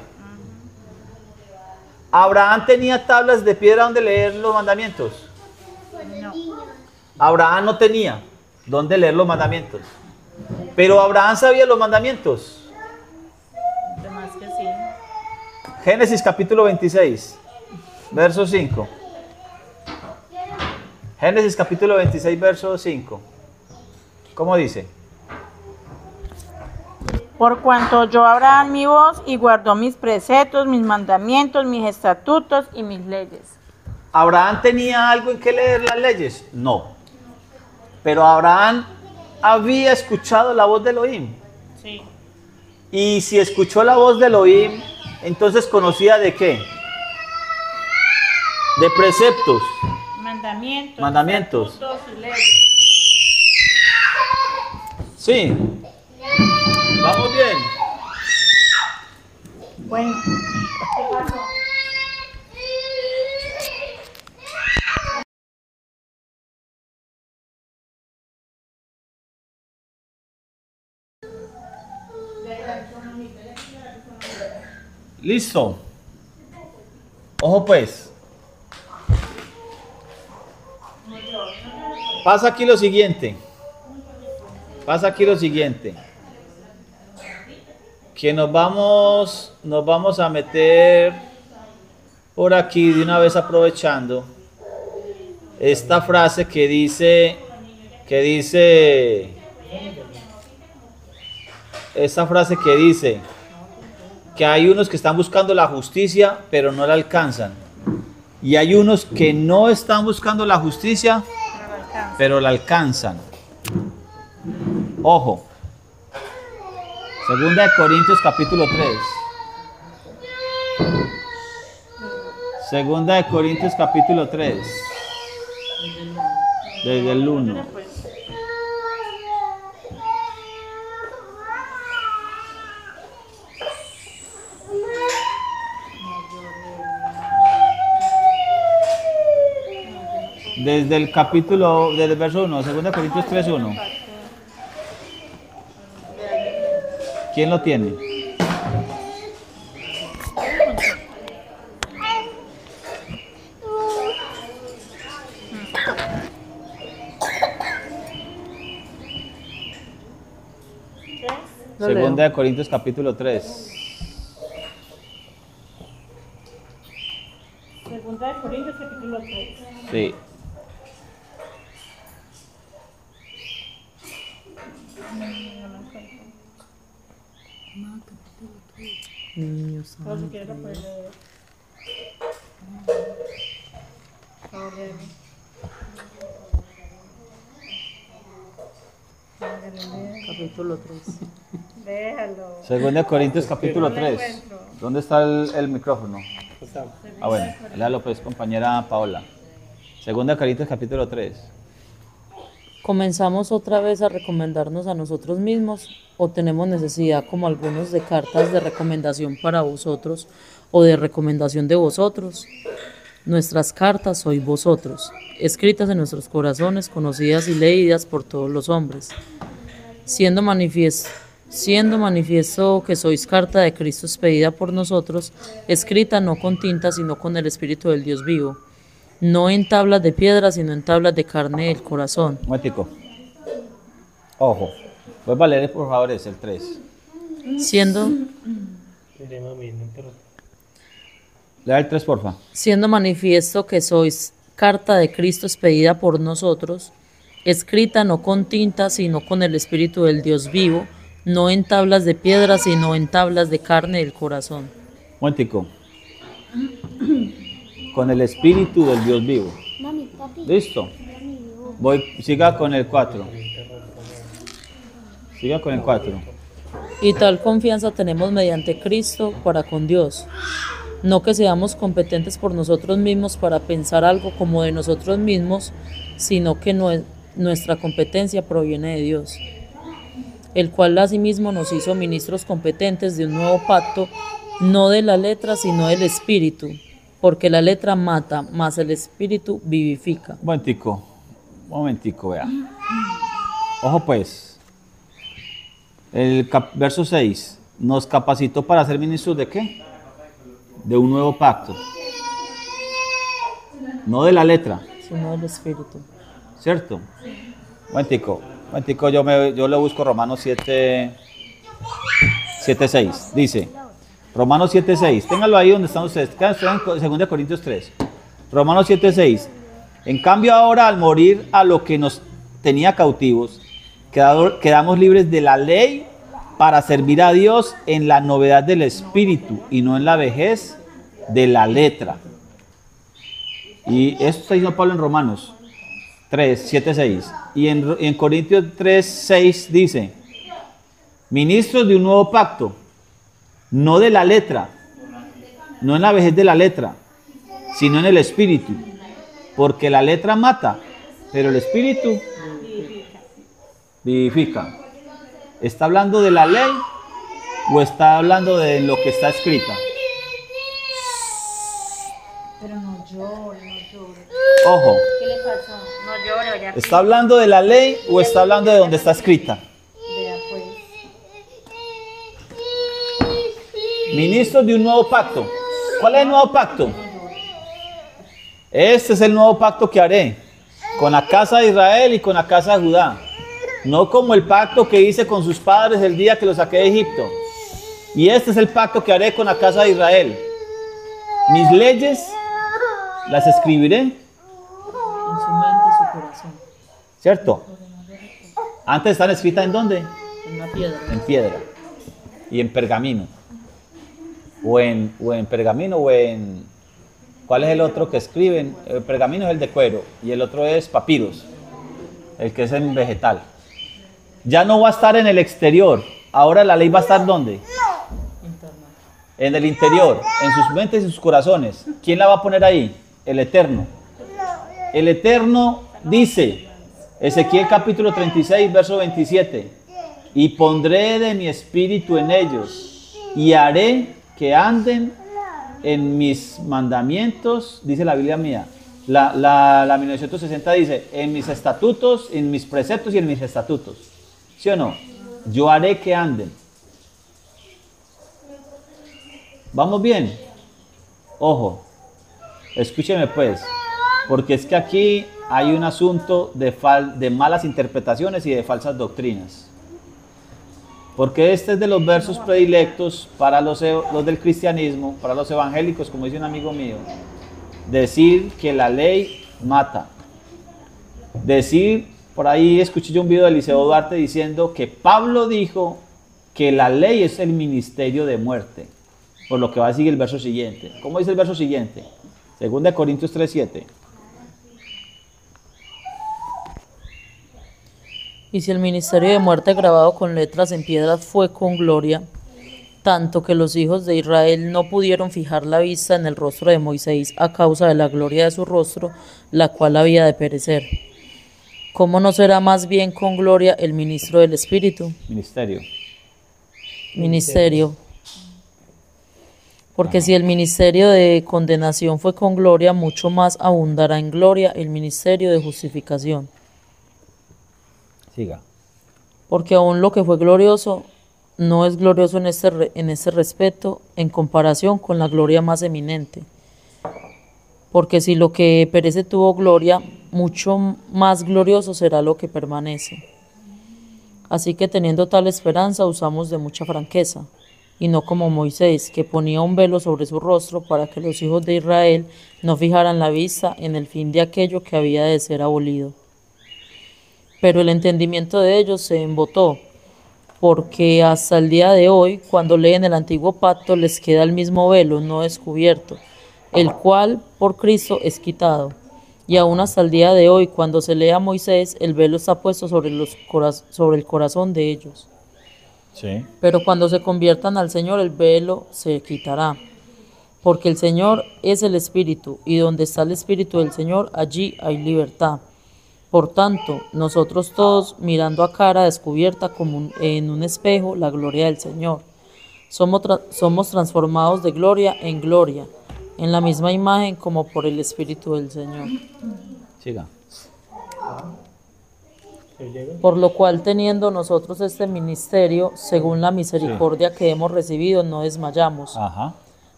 ¿Abraham tenía tablas de piedra donde leer los mandamientos? No. Abraham no tenía donde leer los mandamientos. Pero Abraham sabía los mandamientos. Además que sí. Génesis capítulo 26, verso 5. Génesis capítulo 26, verso 5. ¿Cómo dice? Por cuanto oyó Abraham mi voz y guardó mis preceptos, mis mandamientos, mis estatutos y mis leyes. ¿Abraham tenía algo en que leer las leyes? No. Pero Abraham había escuchado la voz de Elohim. Sí. Y si escuchó la voz de Elohim, entonces conocía de qué? De preceptos. Mandamientos. Estatutos y leyes. Sí. Vamos bien. Bueno. ¿Qué pasó? Listo. Ojo pues. Pasa aquí lo siguiente. Que nos vamos a meter por aquí de una vez aprovechando esta frase que dice que hay unos que están buscando la justicia pero no la alcanzan, y hay unos que no están buscando la justicia pero la alcanzan. Ojo. Segunda de Corintios capítulo 3. Segunda de Corintios capítulo 3. Desde el 1. Desde el capítulo, desde el verso 1, segunda de Corintios 3, 1. ¿Quién lo tiene? Segunda de Corintios capítulo 3. Segunda de Corintios capítulo 3. Sí. Niños, O si quieres lo puedes leer. capítulo 3. Déjalo. Segunda de Corintios capítulo 3. ¿Dónde está el micrófono? Ah, bueno, léalo pues, compañera Paola. Segunda de Corintios capítulo 3. ¿Comenzamos otra vez a recomendarnos a nosotros mismos o tenemos necesidad, como algunos, de cartas de recomendación para vosotros o de recomendación de vosotros? Nuestras cartas sois vosotros, escritas en nuestros corazones, conocidas y leídas por todos los hombres, siendo manifiesto que sois carta de Cristo expedida por nosotros, escrita no con tinta sino con el Espíritu del Dios vivo, no en tablas de piedra sino en tablas de carne del corazón. Un momentico. Ojo. Vuelva a leer por favor, es el 3. Siendo Lea el 3, porfa. Siendo manifiesto que sois carta de Cristo expedida por nosotros, escrita no con tinta, sino con el Espíritu del Dios vivo, no en tablas de piedra, sino en tablas de carne del corazón. Un momentico. Con el Espíritu del Dios vivo. ¿Listo? Siga con el 4. Siga con el 4. Y tal confianza tenemos mediante Cristo para con Dios. No que seamos competentes por nosotros mismos para pensar algo como de nosotros mismos, sino que nuestra competencia proviene de Dios, el cual asimismo nos hizo ministros competentes de un nuevo pacto, no de la letra, sino del Espíritu, porque la letra mata, mas el Espíritu vivifica. Un momentico, vea. Ojo pues. El verso 6. Nos capacitó para ser ministros ¿de qué? De un nuevo pacto. No de la letra. Sino del Espíritu. ¿Cierto? Un momentico. Momentico, yo le busco Romanos 7:6. Dice, Romanos 7:6. Ténganlo ahí donde están ustedes. Están en 2 Corintios 3. Romanos 7:6. En cambio ahora, al morir a lo que nos tenía cautivos, quedamos libres de la ley para servir a Dios en la novedad del espíritu y no en la vejez de la letra. Y esto está diciendo Pablo en Romanos 3:7-6. Y en Corintios 3:6 dice, ministros de un nuevo pacto, no de la letra, no en la vejez de la letra, sino en el espíritu, porque la letra mata, pero el espíritu vivifica. ¿Está hablando de la ley o está hablando de lo que está escrita? Pero no llore, no llore. Ojo, ¿Qué le pasó? No llore, ya. ¿está hablando de la ley o está hablando de donde está escrita? Vea pues. Ministros de un nuevo pacto. ¿Cuál es el nuevo pacto? Este es el nuevo pacto que haré con la casa de Israel y con la casa de Judá. No como el pacto que hice con sus padres el día que los saqué de Egipto. Y este es el pacto que haré con la casa de Israel. Mis leyes las escribiré. En su mente y su corazón. ¿Cierto? Antes están escritas ¿en dónde? En una piedra. En piedra. Y en pergamino. O en pergamino o en... ¿Cuál es el otro que escriben? El pergamino es el de cuero. Y el otro es papiros. El que es en vegetal. Ya no va a estar en el exterior. Ahora la ley va a estar ¿dónde? Interna. En el interior, en sus mentes y sus corazones. ¿Quién la va a poner ahí? El Eterno. El Eterno dice, Ezequiel capítulo 36, verso 27, y pondré de mi espíritu en ellos, y haré que anden en mis mandamientos, dice la Biblia mía. La 1960 dice, en mis estatutos, en mis preceptos y en mis estatutos. ¿Sí o no? Yo haré que anden. ¿Vamos bien? Ojo, escúcheme pues, porque es que aquí hay un asunto de malas interpretaciones y de falsas doctrinas. Porque este es de los versos predilectos para los del cristianismo, para los evangélicos, como dice un amigo mío. Decir que la ley mata. Decir, por ahí escuché yo un video de Eliseo Duarte diciendo que Pablo dijo que la ley es el ministerio de muerte. Por lo que va a seguir el verso siguiente. ¿Cómo dice el verso siguiente? 2 Corintios 3:7. Y si el ministerio de muerte grabado con letras en piedras fue con gloria, tanto que los hijos de Israel no pudieron fijar la vista en el rostro de Moisés a causa de la gloria de su rostro, la cual había de perecer. ¿Cómo no será más bien con gloria el ministro del Espíritu? Ministerio. Porque si el ministerio de condenación fue con gloria, mucho más abundará en gloria el ministerio de justificación. Siga. Porque aún lo que fue glorioso no es glorioso en este respecto en comparación con la gloria más eminente. Porque si lo que perece tuvo gloria, mucho más glorioso será lo que permanece. Así que teniendo tal esperanza usamos de mucha franqueza, y no como Moisés, que ponía un velo sobre su rostro para que los hijos de Israel no fijaran la vista en el fin de aquello que había de ser abolido. Pero el entendimiento de ellos se embotó, porque hasta el día de hoy, cuando leen el antiguo pacto, les queda el mismo velo no descubierto, el cual por Cristo es quitado. Y aún hasta el día de hoy, cuando se lee a Moisés, el velo está puesto sobre el corazón de ellos. Sí. Pero cuando se conviertan al Señor, el velo se quitará. Porque el Señor es el Espíritu, y donde está el Espíritu del Señor, allí hay libertad. Por tanto, nosotros todos, mirando a cara descubierta como en un espejo la gloria del Señor, somos transformados de gloria en gloria, en la misma imagen como por el Espíritu del Señor. Siga. Por lo cual, teniendo nosotros este ministerio, según la misericordia que hemos recibido, no desmayamos. Ajá.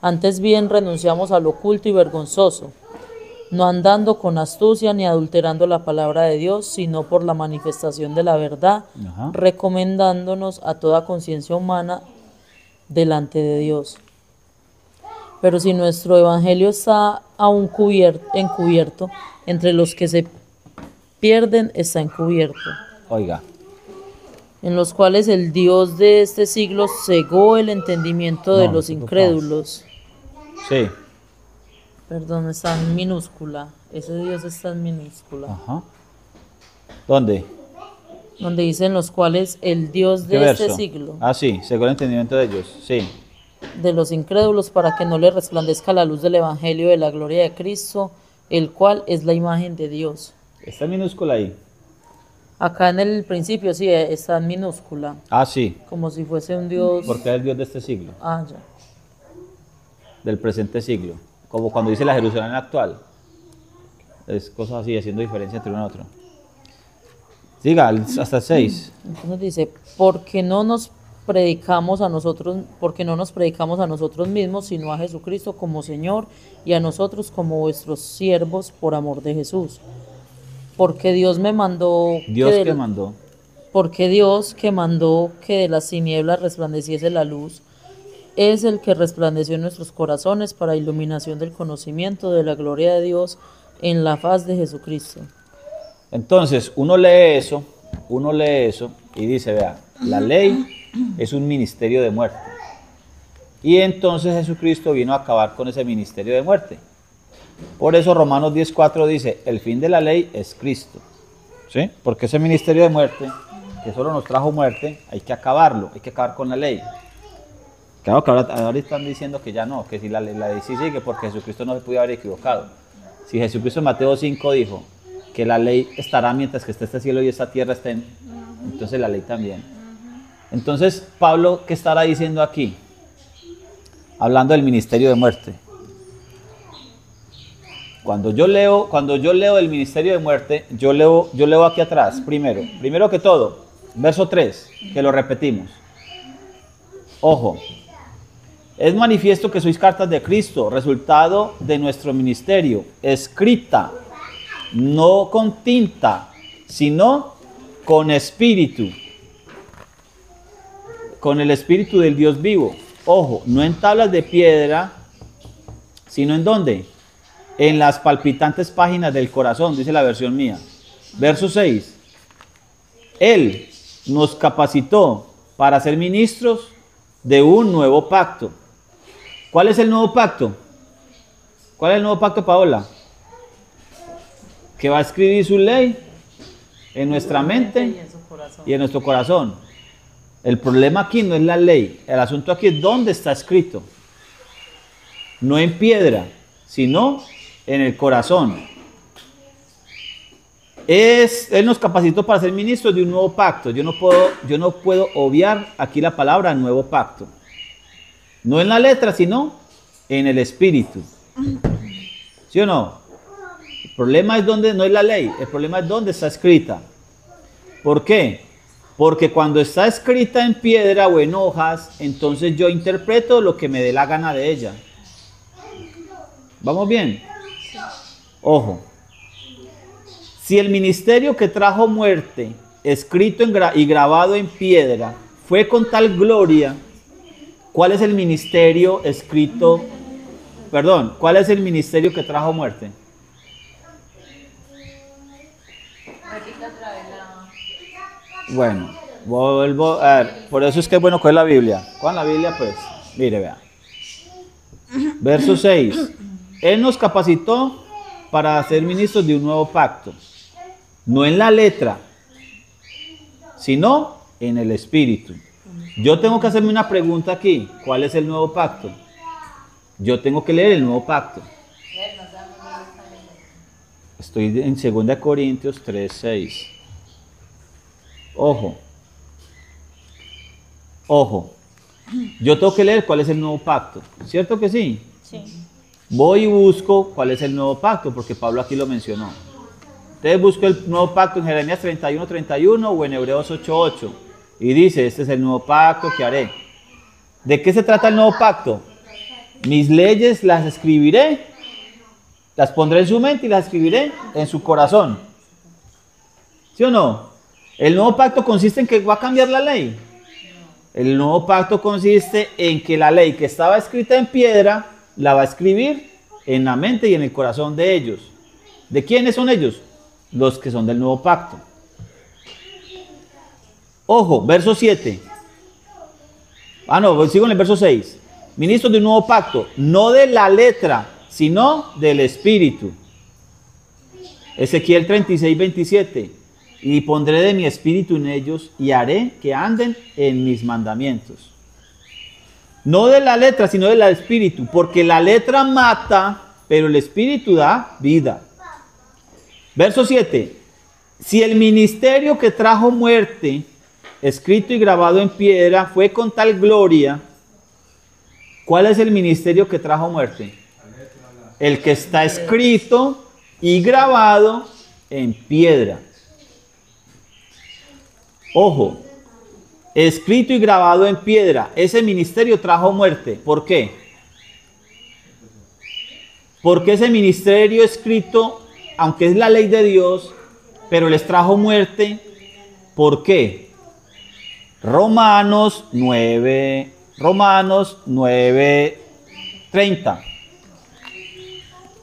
Antes bien renunciamos al oculto y vergonzoso, no andando con astucia ni adulterando la palabra de Dios, sino por la manifestación de la verdad, Ajá. recomendándonos a toda conciencia humana delante de Dios. Pero si nuestro evangelio está aún encubierto, entre los que se pierden está encubierto, Oiga, en los cuales el Dios de este siglo cegó el entendimiento de No, los por favor. incrédulos. sí, Perdón, está en minúscula. Ese Dios está en minúscula. ajá. ¿Dónde? Donde dicen los cuales el Dios ¿Qué de este verso? siglo, Ah, sí, según el entendimiento de ellos, sí. de los incrédulos, para que no les resplandezca la luz del evangelio de la gloria de Cristo, el cual es la imagen de Dios. Está en minúscula ahí. Acá en el principio sí está en minúscula, Ah, sí, como si fuese un Dios. porque es el Dios de este siglo, Ah, ya. del presente siglo. Como cuando dice la Jerusalén actual. Es cosas así, haciendo diferencia entre uno y otro. Siga, hasta el 6. Entonces dice, porque no nos predicamos a nosotros mismos, sino a Jesucristo como Señor y a nosotros como vuestros siervos por amor de Jesús. Porque Dios me mandó Dios de- que mandó. Porque Dios que mandó que de las tinieblas resplandeciese la luz, es el que resplandeció en nuestros corazones para iluminación del conocimiento de la gloria de Dios en la faz de Jesucristo. Entonces, uno lee eso y dice, vea, la ley es un ministerio de muerte. Y entonces Jesucristo vino a acabar con ese ministerio de muerte. Por eso Romanos 10:4 dice, el fin de la ley es Cristo. ¿Sí? Porque ese ministerio de muerte, que solo nos trajo muerte, hay que acabarlo, hay que acabar con la ley. Claro que ahora están diciendo que ya no, que si la ley sí sigue, porque Jesucristo no se pudo haber equivocado. Si Jesucristo en Mateo 5 dijo que la ley estará mientras que esté este cielo y esta tierra estén, entonces la ley también. Entonces, Pablo, ¿qué estará diciendo aquí? Hablando del ministerio de muerte. Cuando yo leo el ministerio de muerte, yo leo aquí atrás, primero que todo, verso 3, que lo repetimos. Ojo, es manifiesto que sois cartas de Cristo, resultado de nuestro ministerio, escrita, no con tinta, sino con espíritu, con el espíritu del Dios vivo. Ojo, no en tablas de piedra, sino en ¿dónde? En las palpitantes páginas del corazón, dice la versión mía. Verso 6. Él nos capacitó para ser ministros de un nuevo pacto. ¿Cuál es el nuevo pacto? ¿Cuál es el nuevo pacto, Paola? Que va a escribir su ley en nuestra mente y en nuestro corazón. El problema aquí no es la ley, el asunto aquí es dónde está escrito. No en piedra, sino en el corazón. Él nos capacitó para ser ministros de un nuevo pacto. Yo no puedo obviar aquí la palabra nuevo pacto. No en la letra, sino en el espíritu. ¿Sí o no? El problema es donde no es la ley, el problema es dónde está escrita. ¿Por qué? Porque cuando está escrita en piedra o en hojas, entonces yo interpreto lo que me dé la gana de ella. ¿Vamos bien? Ojo. Si el ministerio que trajo muerte, escrito y grabado en piedra, fue con tal gloria, ¿cuál es el ministerio ¿cuál es el ministerio que trajo muerte? Bueno, vuelvo a ver, por eso es que es bueno coger la Biblia. ¿Cuál la Biblia? Pues, mire, vea. Verso 6. Él nos capacitó para ser ministros de un nuevo pacto. No en la letra, sino en el espíritu. Yo tengo que hacerme una pregunta aquí. ¿Cuál es el nuevo pacto? Yo tengo que leer el nuevo pacto. Estoy en 2 Corintios 3:6. Ojo. Yo tengo que leer cuál es el nuevo pacto. ¿Cierto que sí? Sí. Voy y busco cuál es el nuevo pacto, porque Pablo aquí lo mencionó. Entonces busco el nuevo pacto en Jeremías 31:31 o en Hebreos 8:8. Y dice, este es el nuevo pacto que haré. ¿De qué se trata el nuevo pacto? Mis leyes las escribiré Las pondré en su mente y las escribiré en su corazón. ¿Sí o no? El nuevo pacto consiste en que va a cambiar la ley. El nuevo pacto consiste en que la ley que estaba escrita en piedra la va a escribir en la mente y en el corazón de ellos. ¿De quiénes son ellos? Los que son del nuevo pacto. Ojo, verso 7. Sigo en el verso 6. Ministros de un nuevo pacto, no de la letra, sino del espíritu. Ezequiel 36, 27. Y pondré de mi espíritu en ellos y haré que anden en mis mandamientos. No de la letra, sino del espíritu, porque la letra mata, pero el espíritu da vida. Verso 7. Si el ministerio que trajo muerte, escrito y grabado en piedra, fue con tal gloria, ¿cuál es el ministerio que trajo muerte? El que está escrito y grabado en piedra. Ojo, escrito y grabado en piedra. Ese ministerio trajo muerte. ¿Por qué? Porque ese ministerio escrito, aunque es la ley de Dios, pero les trajo muerte. ¿Por qué? Romanos 9:30.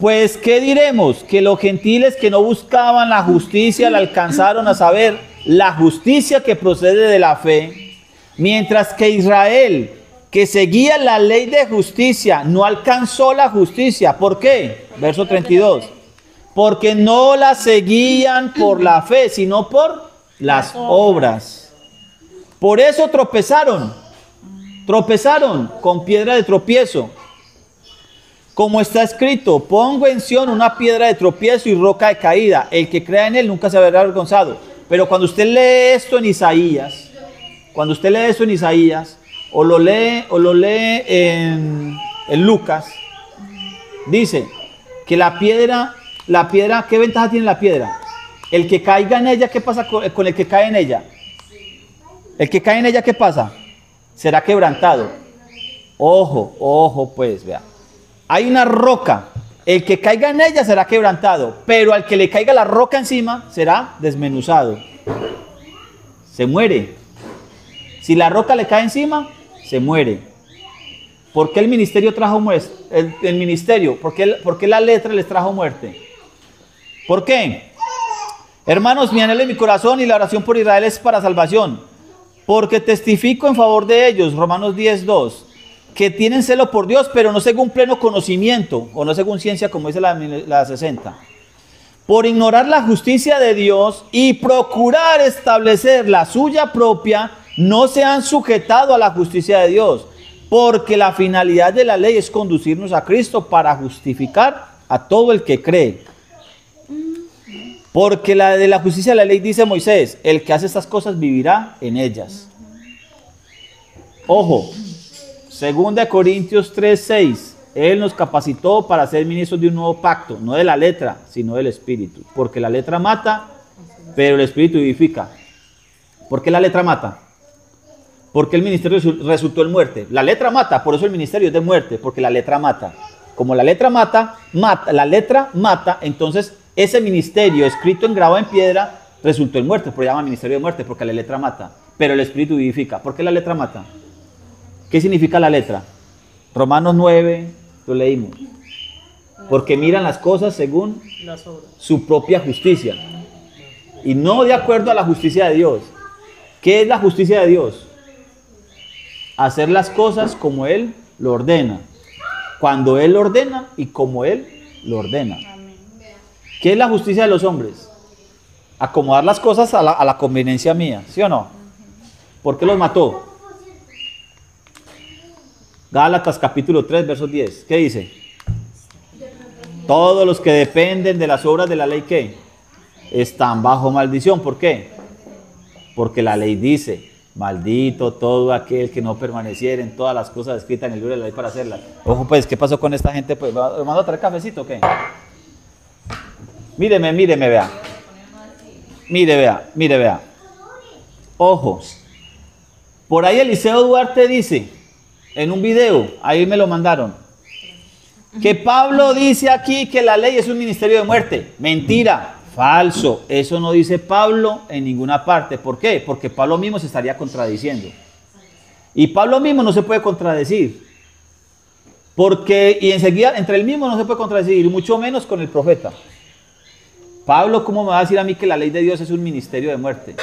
Pues, ¿qué diremos? Que los gentiles que no buscaban la justicia la alcanzaron a saber, la justicia que procede de la fe, mientras que Israel, que seguía la ley de justicia, no alcanzó la justicia. ¿Por qué? Verso 32. Porque no la seguían por la fe, sino por las obras. Por eso tropezaron con piedra de tropiezo. Como está escrito, pongo en Sión una piedra de tropiezo y roca de caída. El que crea en él nunca se verá avergonzado. Pero cuando usted lee esto en Isaías, o lo lee en Lucas, dice que la piedra, ¿qué ventaja tiene la piedra? El que caiga en ella, ¿qué pasa con el que cae en ella? El que cae en ella, ¿qué pasa? Será quebrantado. Ojo, pues, vea. Hay una roca, el que caiga en ella será quebrantado, pero al que le caiga la roca encima será desmenuzado. Se muere. Si la roca le cae encima, se muere. ¿Por qué el ministerio trajo muerte? El ministerio, ¿por qué la letra les trajo muerte? ¿Por qué? Hermanos, mi anhelo en mi corazón y la oración por Israel es para salvación, porque testifico en favor de ellos, Romanos 10:2. Que tienen celo por Dios, pero no según pleno conocimiento, o no según ciencia, como dice la 60. Por ignorar la justicia de Dios y procurar establecer la suya propia, no se han sujetado a la justicia de Dios, porque la finalidad de la ley es conducirnos a Cristo para justificar a todo el que cree. Porque de la justicia de la ley dice Moisés, el que hace estas cosas vivirá en ellas. Ojo. 2 Corintios 3:6. Él nos capacitó para ser ministros de un nuevo pacto, no de la letra, sino del espíritu. Porque la letra mata, pero el espíritu vivifica. ¿Por qué la letra mata? Porque el ministerio resultó en muerte. La letra mata, por eso el ministerio es de muerte, porque la letra mata. Como la letra mata, entonces ese ministerio escrito en grabado en piedra resultó en muerte, por eso se llama ministerio de muerte, porque la letra mata, pero el espíritu vivifica. ¿Por qué la letra mata? ¿Qué significa la letra? Romanos 9, lo leímos. Porque miran las cosas según su propia justicia. Y no de acuerdo a la justicia de Dios. ¿Qué es la justicia de Dios? Hacer las cosas como Él lo ordena. Cuando Él lo ordena y como Él lo ordena. ¿Qué es la justicia de los hombres? Acomodar las cosas a la conveniencia mía. ¿Sí o no? ¿Por qué los mató? Gálatas capítulo 3, verso 10. ¿Qué dice? Todos los que dependen de las obras de la ley, ¿qué? Están bajo maldición. ¿Por qué? Porque la ley dice, maldito todo aquel que no permaneciera en todas las cosas escritas en el libro de la ley para hacerlas. Ojo pues, ¿qué pasó con esta gente? Pues, ¿me mando a traer cafecito o qué? Míreme, vea. Mire, vea. Ojo. Por ahí Eliseo Duarte dice, en un video, ahí me lo mandaron, Que Pablo dice aquí que la ley es un ministerio de muerte. Mentira, falso. Eso no dice Pablo en ninguna parte. ¿Por qué? Porque Pablo mismo se estaría contradiciendo. Y Pablo mismo no se puede contradecir. Porque, y enseguida, entre él mismo no se puede contradecir, mucho menos con el profeta. Pablo, ¿cómo me va a decir a mí que la ley de Dios es un ministerio de muerte?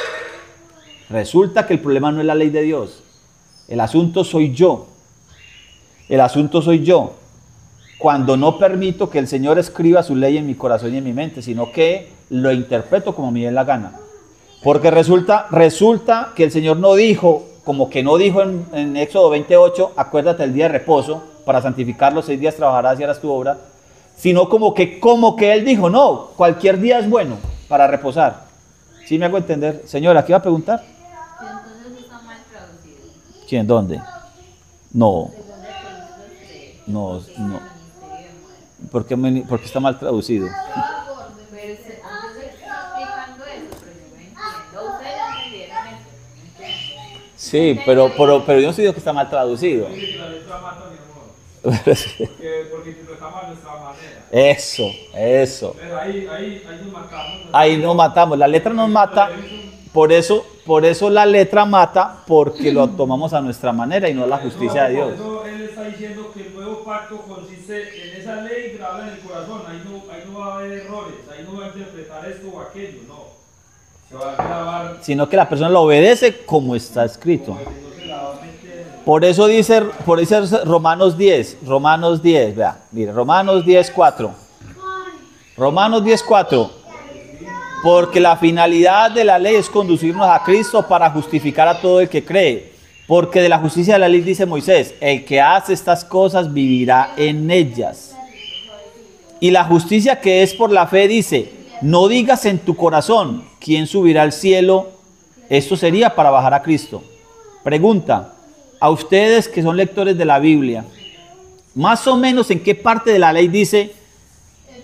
Resulta que el problema no es la ley de Dios. El asunto soy yo. El asunto soy yo. Cuando no permito que el Señor escriba su ley en mi corazón y en mi mente, sino que lo interpreto como me dé la gana. Porque resulta que el Señor no dijo, como que no dijo en Éxodo 28, acuérdate del día de reposo, para santificarlo, 6 días trabajarás y harás tu obra, sino como que Él dijo, no, cualquier día es bueno para reposar. ¿Sí me hago entender? Señora, ¿qué iba a preguntar? Entonces está mal traducido. ¿Quién? ¿Dónde? No. No. ¿Por qué está mal traducido? Pero yo sé que está explicando eso, pero yo no entiendo. Ustedes ya entendieron eso, yo no entiendo. Sí, pero yo no estoy diciendo que está mal traducido. Dice que la letra mata, mi amor. Porque está mal nuestra manera. Eso. Entonces, ahí nos matamos. Ahí nos matamos. La letra nos mata. Por eso la letra mata, porque lo tomamos a nuestra manera y no a la justicia de Dios. Por eso él está diciendo que el nuevo pacto consiste en esa ley grabada en el corazón. Ahí no va a haber errores, ahí no va a interpretar esto o aquello, no. Se va a grabar. Sino que la persona lo obedece como está escrito. Por eso dice Romanos 10, vea, mire, Romanos 10, 4. Romanos 10, 4. Porque la finalidad de la ley es conducirnos a Cristo para justificar a todo el que cree. Porque de la justicia de la ley dice Moisés, el que hace estas cosas vivirá en ellas. Y la justicia que es por la fe dice, no digas en tu corazón, ¿quién subirá al cielo? Esto sería para bajar a Cristo. Pregunta, a ustedes que son lectores de la Biblia, más o menos en qué parte de la ley dice,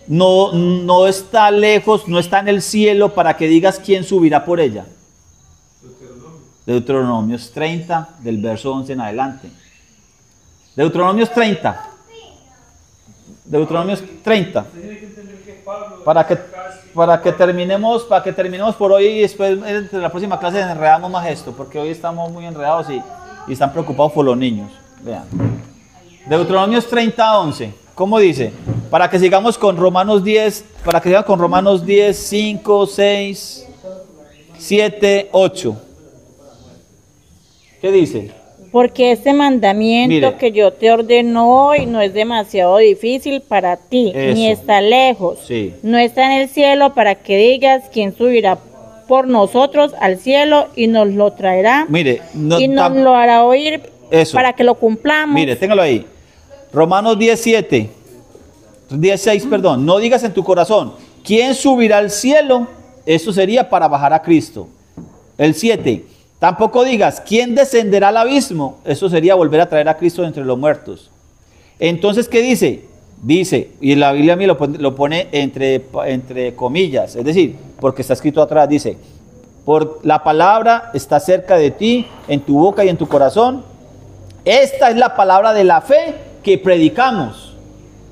no está lejos, no está en el cielo para que digas quién subirá por ella? Deuteronomios 30, del verso 11 en adelante. Deuteronomios 30. Deuteronomios 30. Para que terminemos por hoy y después en la próxima clase enredamos más esto, porque hoy estamos muy enredados y están preocupados por los niños. Vean. Deuteronomios 30, 11. ¿Cómo dice? Para que sigamos con Romanos 10, 5, 6, 7, 8. ¿Qué dice? Porque este mandamiento Mire. que yo te ordeno hoy no es demasiado difícil para ti, Eso. ni está lejos. Sí. No está en el cielo para que digas quién subirá por nosotros al cielo y nos lo traerá. Mire, y nos lo hará oír Eso. para que lo cumplamos. Mire, téngalo ahí. Romanos 17, 16, perdón. No digas en tu corazón, ¿quién subirá al cielo? Eso sería para bajar a Cristo. El 7, tampoco digas, ¿quién descenderá al abismo? Eso sería volver a traer a Cristo entre los muertos. Entonces, ¿qué dice? Dice, y la Biblia a mí lo pone entre comillas, es decir, porque está escrito atrás, dice, por la palabra está cerca de ti, en tu boca y en tu corazón. Esta es la palabra de la fe que predicamos.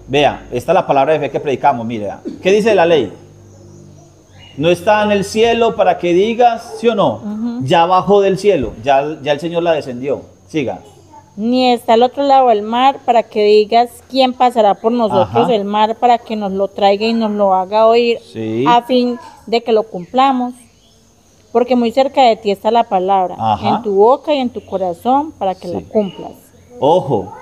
Vea, esta es la palabra de fe que predicamos. Mire, ¿qué dice la ley? No está en el cielo para que digas, ¿sí o no? Ya bajó del cielo, ya el Señor la descendió. Siga. Ni está al otro lado del mar para que digas quién pasará por nosotros Ajá. el mar para que nos lo traiga y nos lo haga oír, Sí. a fin de que lo cumplamos. Porque muy cerca de ti está la palabra, Ajá. en tu boca y en tu corazón para que Sí. la cumplas. Ojo,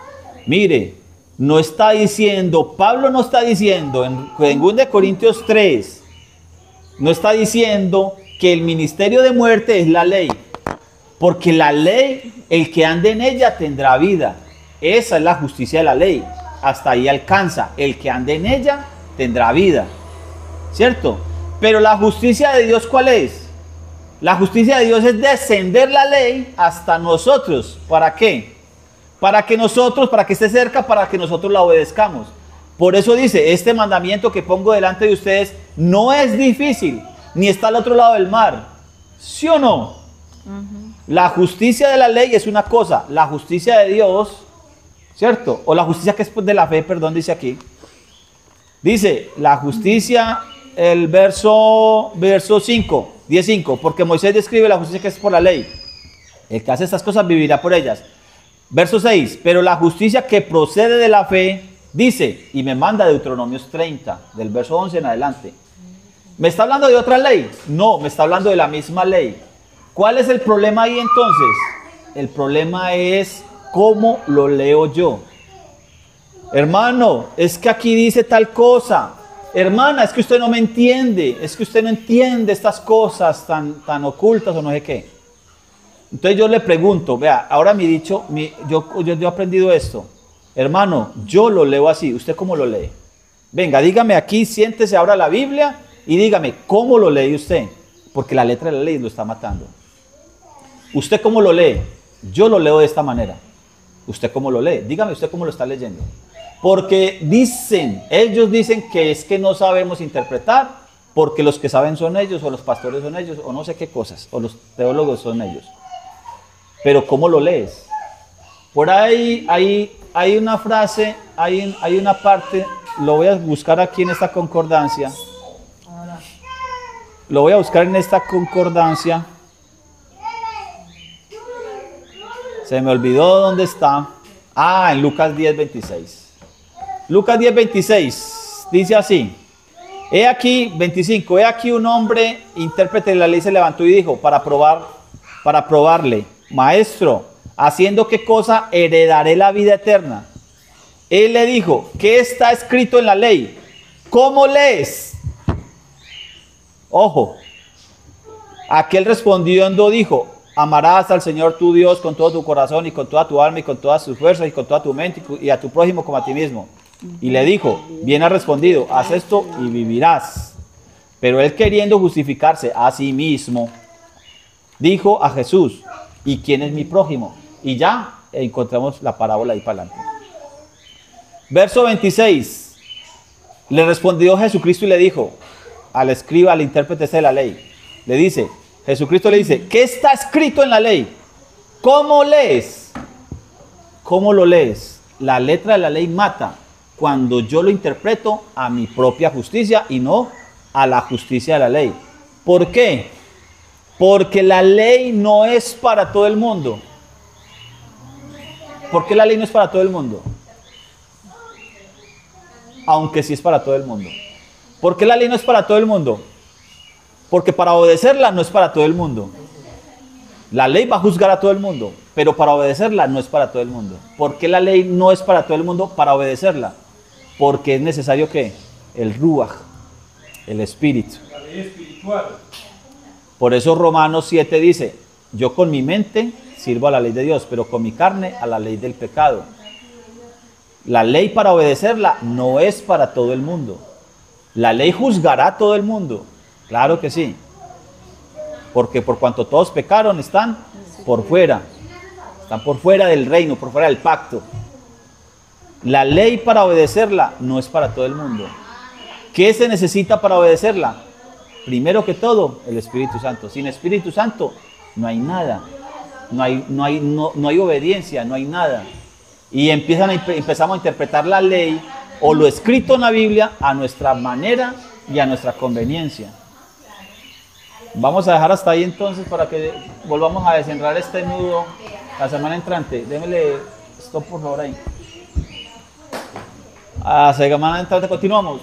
mire, no está diciendo, Pablo no está diciendo en 2 Corintios 3, no está diciendo que el ministerio de muerte es la ley, porque la ley, el que ande en ella tendrá vida. Esa es la justicia de la ley, hasta ahí alcanza, el que ande en ella tendrá vida, ¿cierto? Pero la justicia de Dios, ¿cuál es? La justicia de Dios es descender la ley hasta nosotros. ¿Para qué? Para que esté cerca, para que nosotros la obedezcamos. Por eso dice, este mandamiento que pongo delante de ustedes no es difícil, ni está al otro lado del mar. ¿Sí o no? La justicia de la ley es una cosa, la justicia de Dios, ¿cierto? O la justicia que es de la fe, perdón, dice aquí. Dice, la justicia, el verso 5, 10:5, porque Moisés describe la justicia que es por la ley. El que hace estas cosas vivirá por ellas. Verso 6, pero la justicia que procede de la fe, dice, y me manda Deuteronomios 30, del verso 11 en adelante. ¿Me está hablando de otra ley? No, me está hablando de la misma ley. ¿Cuál es el problema ahí entonces? El problema es cómo lo leo yo. Hermano, es que aquí dice tal cosa. Hermana, es que usted no me entiende. Es que usted no entiende estas cosas tan ocultas o no sé qué. Entonces yo le pregunto, vea, ahora mi dicho, yo he aprendido esto. Hermano, yo lo leo así. ¿Usted cómo lo lee? Venga, dígame aquí, siéntese ahora la Biblia y dígame, ¿cómo lo lee usted? Porque la letra de la ley lo está matando. ¿Usted cómo lo lee? Yo lo leo de esta manera. ¿Usted cómo lo lee? Dígame usted cómo lo está leyendo. Porque ellos dicen que es que no sabemos interpretar, porque los que saben son ellos, o los pastores son ellos, o no sé qué cosas, o los teólogos son ellos. Pero ¿cómo lo lees? Por ahí hay una frase, hay una parte, lo voy a buscar aquí en esta concordancia. Lo voy a buscar en esta concordancia. Se me olvidó dónde está. Ah, en Lucas 10:26. Lucas 10:26 dice así. He aquí, 25, he aquí un hombre, intérprete de la ley, se levantó y dijo, para probarle, maestro, ¿haciendo qué cosa heredaré la vida eterna? Él le dijo, ¿qué está escrito en la ley? ¿Cómo lees? Ojo. Aquel respondiendo dijo, amarás al Señor tu Dios con todo tu corazón y con toda tu alma y con todas tus fuerzas y con toda tu mente y a tu prójimo como a ti mismo. Y le dijo, bien has respondido, haz esto y vivirás. Pero él, queriendo justificarse a sí mismo, dijo a Jesús, ¿y quién es mi prójimo? Y ya encontramos la parábola ahí para adelante. Verso 26. Le respondió Jesucristo y le dijo al escriba, al intérprete de la ley, le dice, Jesucristo le dice, ¿qué está escrito en la ley? ¿Cómo lees? ¿Cómo lo lees? La letra de la ley mata cuando yo lo interpreto a mi propia justicia y no a la justicia de la ley. ¿Por qué? Porque la ley no es para todo el mundo. ¿Por qué la ley no es para todo el mundo? Aunque sí es para todo el mundo. ¿Por qué la ley no es para todo el mundo? Porque para obedecerla no es para todo el mundo. La ley va a juzgar a todo el mundo, pero para obedecerla no es para todo el mundo. ¿Por qué la ley no es para todo el mundo? Para obedecerla. Porque es necesario que el ruaj, el espíritu. La ley espiritual. Por eso Romanos 7 dice, yo con mi mente sirvo a la ley de Dios, pero con mi carne a la ley del pecado. La ley para obedecerla no es para todo el mundo. La ley juzgará a todo el mundo. Claro que sí. Porque por cuanto todos pecaron, están por fuera. Están por fuera del reino, por fuera del pacto. La ley para obedecerla no es para todo el mundo. ¿Qué se necesita para obedecerla? Primero que todo, el Espíritu Santo. Sin Espíritu Santo no hay nada. No hay obediencia, no hay nada. Y empezamos a interpretar la ley o lo escrito en la Biblia a nuestra manera y a nuestra conveniencia. Vamos a dejar hasta ahí entonces para que volvamos a desenredar este nudo la semana entrante. Démele stop por favor ahí. A la semana entrante continuamos.